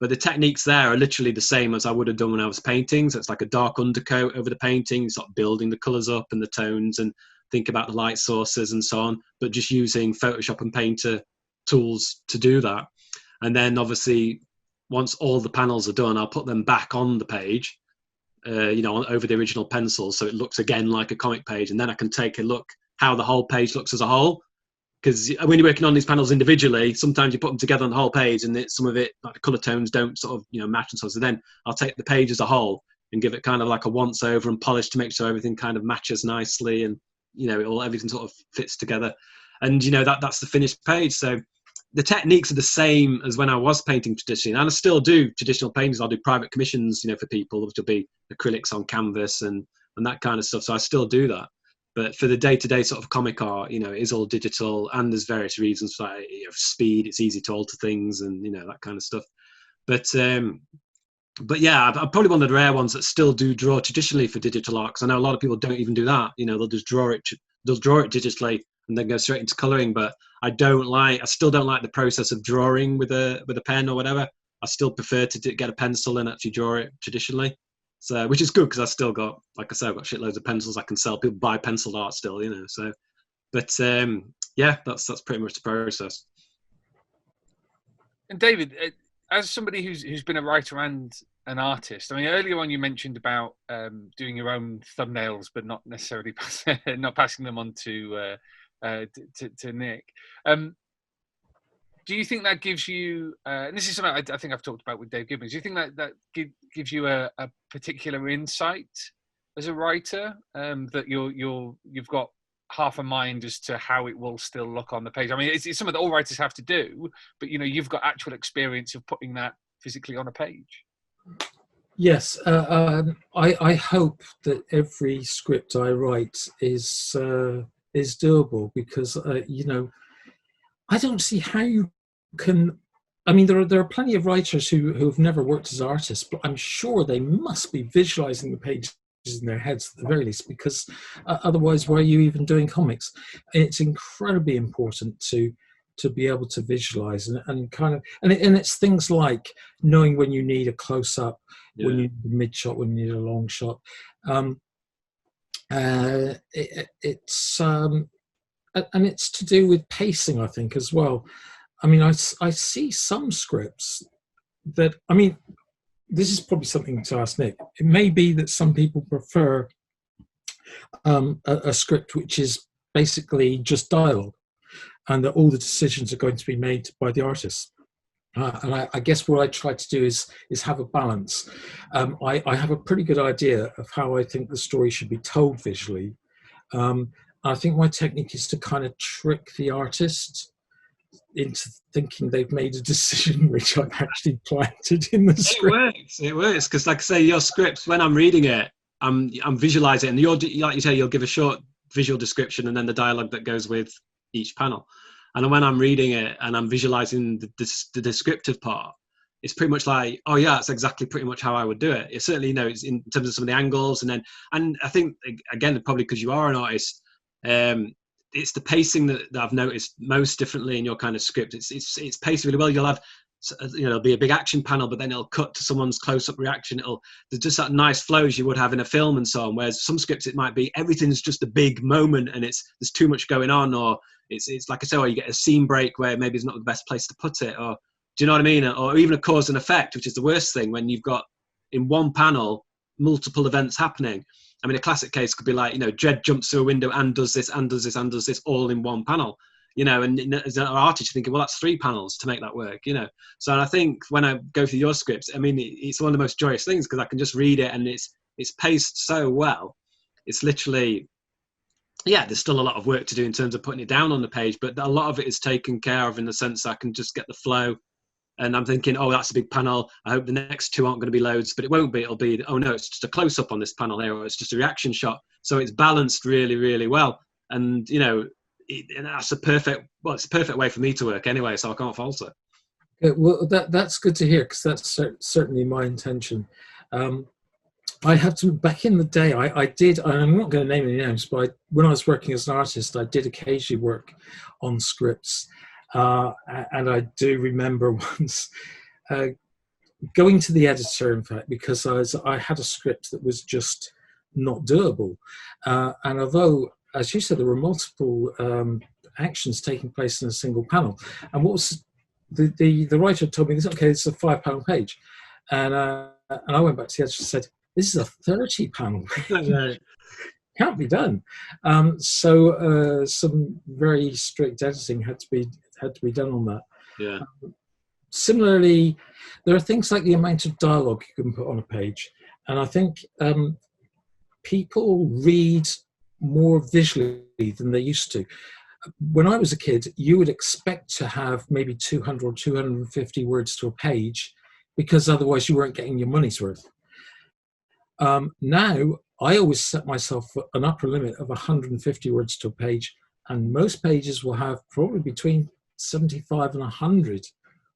But the techniques there are literally the same as I would have done when I was painting. So it's like a dark undercoat over the painting, sort of building the colours up and the tones, and think about the light sources and so on. But just using Photoshop and Painter tools to do that. And then obviously, once all the panels are done, I'll put them back on the page, you know, over the original pencils, so it looks again like a comic page. And then I can take a look how the whole page looks as a whole. Because when you're working on these panels individually, sometimes you put them together on the whole page, and some of it, like the color tones, don't sort of, you know, match and so on. So then I'll take the page as a whole and give it kind of like a once over and polish to make sure everything kind of matches nicely, and you know, everything sort of fits together. And you know, that's the finished page. So the techniques are the same as when I was painting traditionally, and I still do traditional paintings. I'll do private commissions, you know, for people, which will be acrylics on canvas and that kind of stuff. So I still do that. But for the day-to-day sort of comic art, you know, it is all digital, and there's various reasons for that. You know, speed, it's easy to alter things, and you know, that kind of stuff. But yeah, I'm probably one of the rare ones that still do draw traditionally for digital art. Because I know a lot of people don't even do that. You know, they'll just draw it digitally and then go straight into colouring. But I still don't like the process of drawing with a pen or whatever. I still prefer to get a pencil and actually draw it traditionally. So, which is good because I still got, like I said, I've got shitloads of pencils I can sell. People buy penciled art still, you know. So, but yeah, that's pretty much the process. And David, as somebody who's been a writer and an artist, I mean, earlier on you mentioned about doing your own thumbnails, but not necessarily not passing them on to Nick. Do you think that gives you, and this is something I think I've talked about with Dave Gibbons, do you think that gives you a particular insight as a writer, that you've got half a mind as to how it will still look on the page? I mean, it's something that all writers have to do, but you know, you've got actual experience of putting that physically on a page. Yes, I hope that every script I write is doable, because you know, I don't see how you can. I mean, there are plenty of writers who have never worked as artists, but I'm sure they must be visualizing the pages in their heads at the very least, because otherwise, why are you even doing comics? It's incredibly important to be able to visualize and kind of, and it's things like knowing when you need a close up, when you need a mid shot, when you need a long shot. It's and it's to do with pacing, I think, as well. I mean, I see some scripts that, I mean, this is probably something to ask Nick. It may be that some people prefer a script which is basically just dialogue, and that all the decisions are going to be made by the artist. And I guess what I try to do is have a balance. I have a pretty good idea of how I think the story should be told visually. I think my technique is to kind of trick the artist into thinking they've made a decision which I've actually planted in the script. It works because, like I say, your scripts, when I'm reading it, I'm visualizing, and like you say, you'll give a short visual description and then the dialogue that goes with each panel. And when I'm reading it and I'm visualizing the descriptive part, it's pretty much like, oh yeah, that's exactly pretty much how I would do it. It's certainly, it's in terms of some of the angles, and I think again, probably because you are an artist, it's the pacing that I've noticed most differently in your kind of script. It's paced really well. You'll have, there'll be a big action panel, but then it'll cut to someone's close-up reaction. There's just that nice flows you would have in a film and so on. Whereas some scripts, it might be everything's just a big moment and there's too much going on, or it's like I say, or you get a scene break where maybe it's not the best place to put it, or do you know what I mean? Or even a cause and effect, which is the worst thing when you've got in one panel multiple events happening. I mean, a classic case could be like, Dredd jumps through a window and does this and does this and does this all in one panel. And as an artist, you're thinking, well, that's 3 panels to make that work, So I think when I go through your scripts, I mean, it's one of the most joyous things because I can just read it and it's paced so well. It's literally, there's still a lot of work to do in terms of putting it down on the page, but a lot of it is taken care of in the sense that I can just get the flow. And I'm thinking, oh, that's a big panel. I hope the next 2 aren't going to be loads, but it won't be. It'll be, oh no, it's just a close up on this panel here, or it's just a reaction shot. So it's balanced really, really well. And, and that's it's a perfect way for me to work anyway, so I can't fault it. Yeah, well, that's good to hear, because that's certainly my intention. I have to, back in the day, I did, and I'm not going to name any names, but when I was working as an artist, I did occasionally work on scripts. And I do remember once going to the editor, in fact, because I had a script that was just not doable. And although, as you said, there were multiple actions taking place in a single panel, and what was the writer told me, okay, this is a 5-panel page, and I went back to the editor and said, this is a 30-panel page. Can't be done. So some very strict editing had to be done on that. Yeah. Similarly, there are things like the amount of dialogue you can put on a page, and I think people read more visually than they used to. When I was a kid, you would expect to have maybe 200 or 250 words to a page, because otherwise you weren't getting your money's worth. Now, I always set myself an upper limit of 150 words to a page, and most pages will have probably between 75 and 100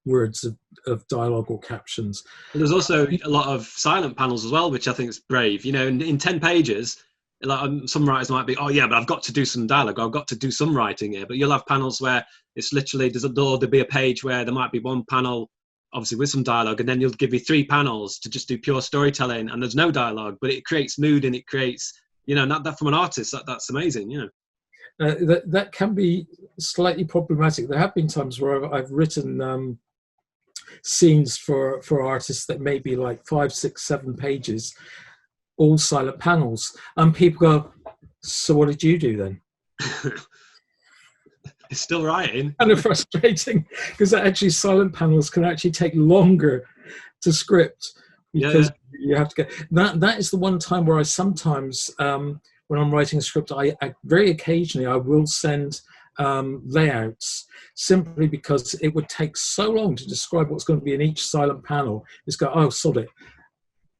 words of dialogue or captions. But there's also a lot of silent panels as well, which I think is brave. In 10 pages, like some writers might be, oh yeah, but I've got to do some dialogue, I've got to do some writing here. But you'll have panels where it's literally, there'll be a page where there might be one panel, obviously with some dialogue, and then you'll give me 3 panels to just do pure storytelling, and there's no dialogue, but it creates mood and it creates, not that from an artist, that's amazing, that can be slightly problematic. There have been times where I've written scenes for artists that may be like 5, 6, 7 pages, all silent panels, and people go, so what did you do then? It's still writing. Kind of frustrating, because actually silent panels can actually take longer to script, because you have to get that is the one time where I sometimes when I'm writing a script, I very occasionally I will send layouts, simply because it would take so long to describe what's going to be in each silent panel. It's go, oh, sod it,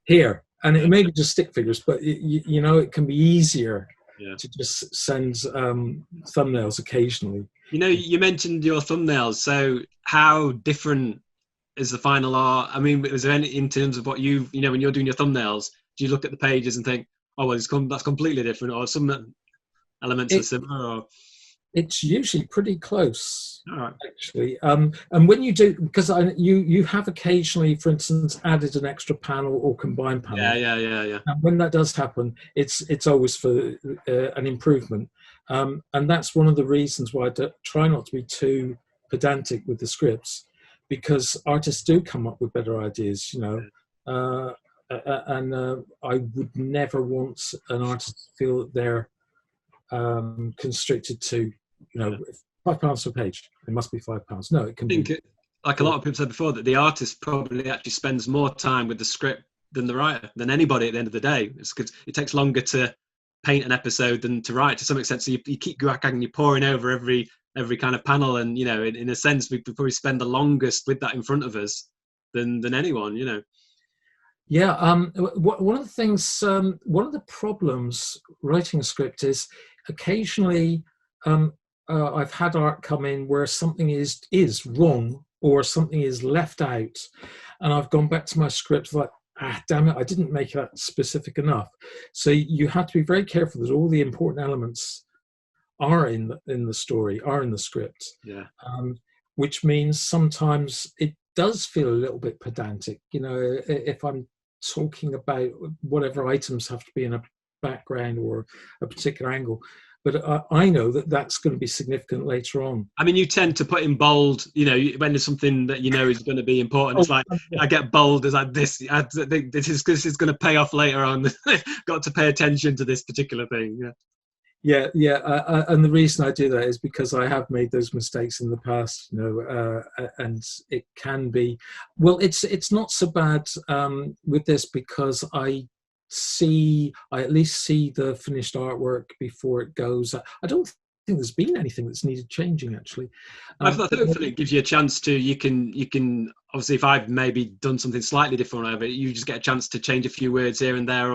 here. And it may be just stick figures, but it can be easier to just send thumbnails occasionally. You mentioned your thumbnails. So how different is the final art? I mean, is there any, in terms of what when you're doing your thumbnails, do you look at the pages and think, oh, well, that's completely different, or some elements are similar? Or... It's usually pretty close, right. Actually. And when you do, because you have occasionally, for instance, added an extra panel or combined panel. Yeah. And when that does happen, it's always for an improvement. And that's one of the reasons why I try not to be too pedantic with the scripts, because artists do come up with better ideas, and I would never want an artist to feel that they're constricted to, £5 per page. It must be £5. No, it can be. like a lot of people said before, that the artist probably actually spends more time with the script than the writer, than anybody at the end of the day. It's because it takes longer to paint an episode than to write, to some extent. So you keep going, you're poring over every kind of panel, and in a sense, we probably spend the longest with that in front of us than anyone. Yeah, one of the things, one of the problems writing a script is occasionally I've had art come in where something is wrong or something is left out, and I've gone back to my script like, damn it, I didn't make that specific enough. So you have to be very careful that all the important elements are in the story, are in the script. Yeah. Which means sometimes it does feel a little bit pedantic. If I'm talking about whatever items have to be in a background or a particular angle, but I know that that's going to be significant later on. I mean, you tend to put in bold, when there's something that is going to be important. It's like, I get bold as like this. I think this is going to pay off later on. Got to pay attention to this particular thing. Yeah. And the reason I do that is because I have made those mistakes in the past, and it can be, well, it's not so bad with this because I at least see the finished artwork before it goes. I don't think there's been anything that's needed changing, actually. Hopefully it gives you a chance to, you can obviously, if I've maybe done something slightly different over it, you just get a chance to change a few words here and there,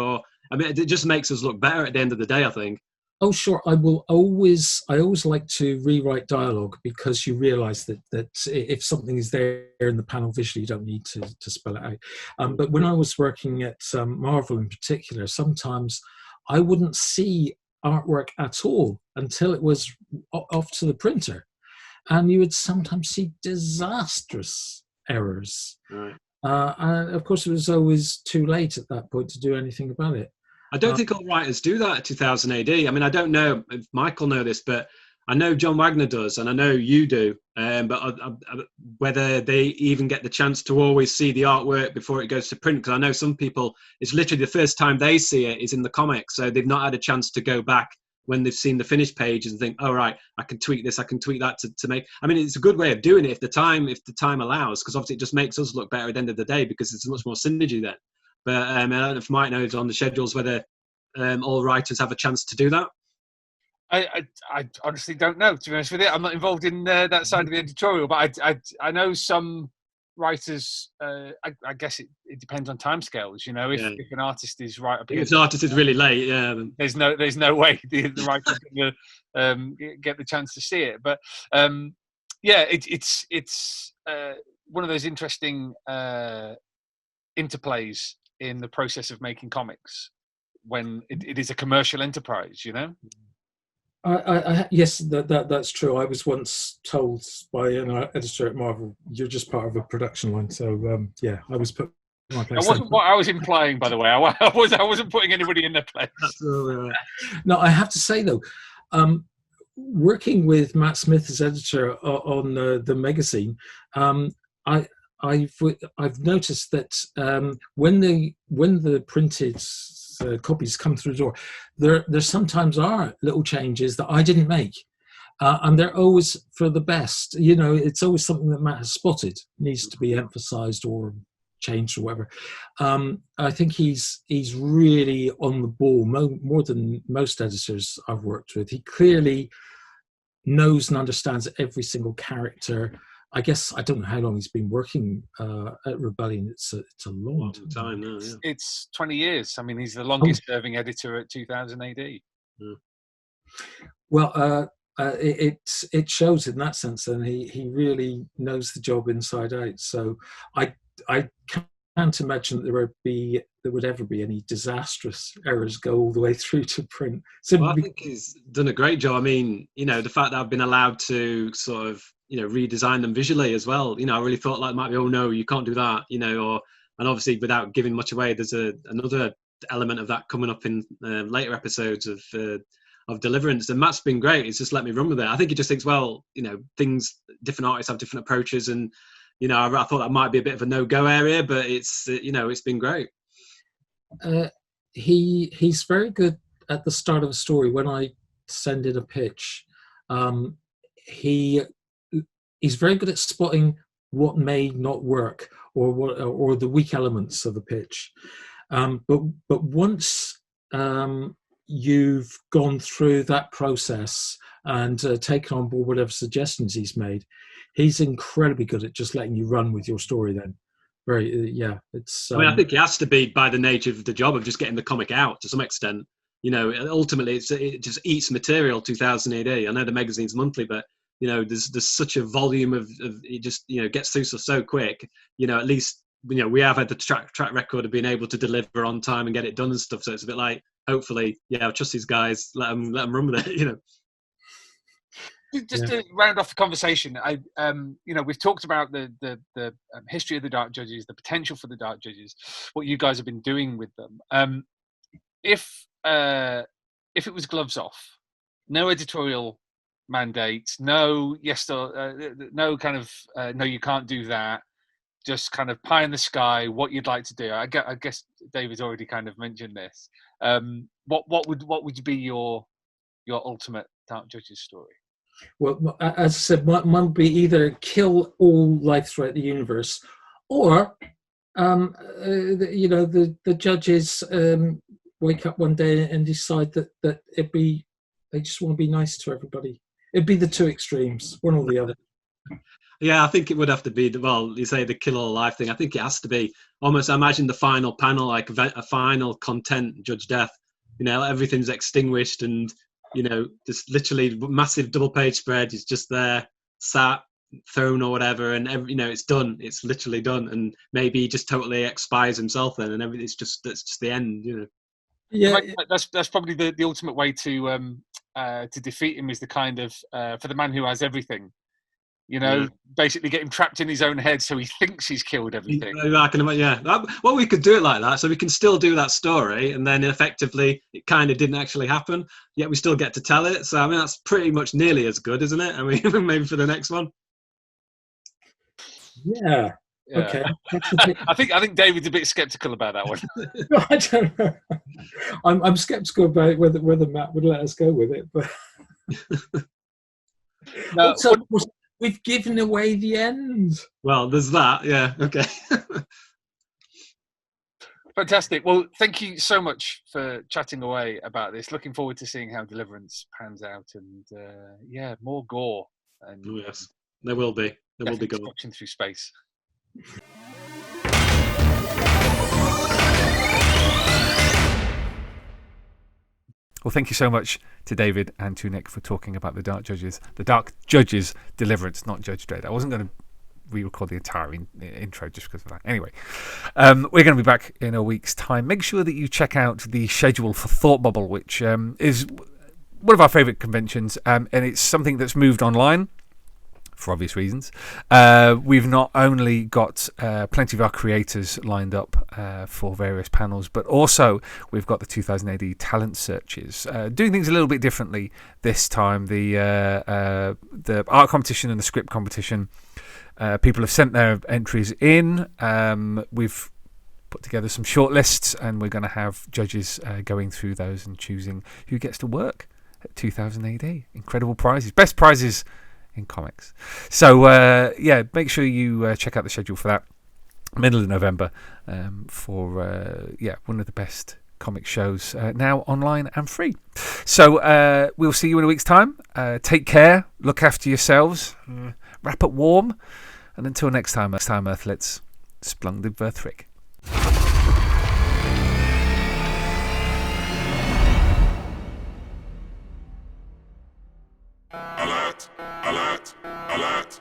it just makes us look better at the end of the day, I think. Oh, sure. I always like to rewrite dialogue, because you realise that if something is there in the panel visually, you don't need to spell it out. But when I was working at Marvel in particular, sometimes I wouldn't see artwork at all until it was off to the printer. And you would sometimes see disastrous errors. Right. And of course, it was always too late at that point to do anything about it. I don't think all writers do that at 2000 AD. I mean, I don't know if Michael know this, but I know John Wagner does, and I know you do. But whether they even get the chance to always see the artwork before it goes to print, because I know some people, it's literally the first time they see it is in the comics, so they've not had a chance to go back when they've seen the finished pages and think, oh, right, I can tweak this, I can tweak that to make. I mean, it's a good way of doing it if the time allows, because obviously it just makes us look better at the end of the day, because it's much more synergy then. But I don't know if Mike knows on the schedules whether all writers have a chance to do that. I honestly don't know, to be honest with you. I'm not involved in that side of the editorial, but I know some writers. I guess it depends on timescales. If an artist is right up against, if an artist is really late, there's no way the writer's going to get the chance to see it. But it's one of those interesting interplays in the process of making comics when it is a commercial enterprise, Yes, that's true. I was once told by an editor at Marvel, "You're just part of a production line." So I was put in my place. That wasn't what I was implying, by the way. I wasn't putting anybody in their place. Absolutely right. No, I have to say though, working with Matt Smith as editor on the magazine, I've noticed that when the printed copies come through the door, there sometimes are little changes that I didn't make, and they're always for the best. It's always something that Matt has spotted needs to be emphasised or changed or whatever. I think he's really on the ball more than most editors I've worked with. He clearly knows and understands every single character. I guess I don't know how long he's been working at Rebellion. It's a long time now. Yeah. It's 20 years. I mean, he's the longest-serving editor at 2000 AD. Yeah. Well, it shows in that sense, and he really knows the job inside out. So I can't imagine that there would ever be any disastrous errors go all the way through to print. I think he's done a great job. I mean, the fact that I've been allowed to sort of redesign them visually as well. I really thought like might be, oh no, you can't do that, and obviously without giving much away, there's another element of that coming up in later episodes of Deliverance. And Matt's been great. It's just let me run with it. I think he just thinks, well, different artists have different approaches, and I thought that might be a bit of a no-go area, but it's it's been great. He's very good at the start of a story. When I send in a pitch, he's very good at spotting what may not work or the weak elements of the pitch. But once you've gone through that process and taken on board whatever suggestions he's made, he's incredibly good at just letting you run with your story then. It's. I mean, I think it has to be by the nature of the job of just getting the comic out to some extent. You know, ultimately, it just eats material. 2000 AD. I know the magazine's monthly, but you know, there's such a volume of it just, you know, gets through so quick. You know, at least, you know, we have had the track record of being able to deliver on time and get it done and stuff. So it's a bit like, hopefully, yeah, I'll trust these guys. Let them run with it. You know. Just to round off the conversation, you know, we've talked about the history of the Dark Judges, the potential for the Dark Judges, what you guys have been doing with them. If it was gloves off, no editorial mandate, no no kind of no, you can't do that, just kind of pie in the sky, what you'd like to do. I guess David's already kind of mentioned this. What would be your ultimate Dark Judges story? Well, as I said, one would be either kill all life throughout the universe, or you know, the judges wake up one day and decide that they just want to be nice to everybody. It'd be the two extremes, one or the other. Yeah, I think it would have to be, well, you say the kill all life thing. I think it has to be almost, I imagine the final panel, like a final content Judge Death. You know, everything's extinguished and, you know, just literally massive double page spread is just there, sat, thrown or whatever, and you know, it's done. It's literally done, and maybe he just totally expires himself then, and everything's that's just the end. You know. Yeah, that's probably the ultimate way to defeat him, is the kind of for the man who has everything. You know, basically get him trapped in his own head so he thinks he's killed everything. I can imagine, yeah. Well, we could do it like that, so we can still do that story, and then effectively it kind of didn't actually happen, yet we still get to tell it. So, I mean, that's pretty much nearly as good, isn't it? I mean, maybe for the next one. Yeah. Okay. I think David's a bit sceptical about that one. I don't know. I'm sceptical about whether Matt would let us go with it, but no, also, we've given away the end. Well, there's that. Yeah. Okay. Fantastic. Well, thank you so much for chatting away about this. Looking forward to seeing how Deliverance pans out, and yeah, more gore. And oh, yes, there will be. There will be gore. Destruction through space. Well, thank you so much to David and to Nick for talking about the Dark Judges. The Dark Judges Deliverance, not Judge Dredd. I wasn't going to re-record the entire intro just because of that. Anyway, we're going to be back in a week's time. Make sure that you check out the schedule for Thought Bubble, which is one of our favourite conventions, and it's something that's moved online for obvious reasons. We've not only got plenty of our creators lined up for various panels, but also we've got the 2000 AD talent searches, doing things a little bit differently this time. The art competition and the script competition, people have sent their entries in. We've put together some shortlists, and we're going to have judges going through those and choosing who gets to work at 2000 AD. Incredible prizes, best prizes in comics. So yeah, make sure you check out the schedule for that. Middle of November, for yeah, one of the best comic shows now online and free. So we'll see you in a week's time. Take care, look after yourselves, wrap up warm, and until next time, Earthlets, Splendid Verthrig. Alert! Alert! Alert!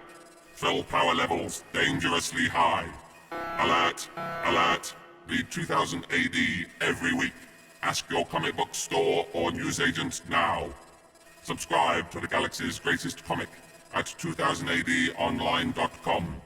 Fill power levels dangerously high. Alert! Alert! Read 2000 AD every week. Ask your comic book store or newsagent now. Subscribe to the Galaxy's greatest comic at 2000ADonline.com.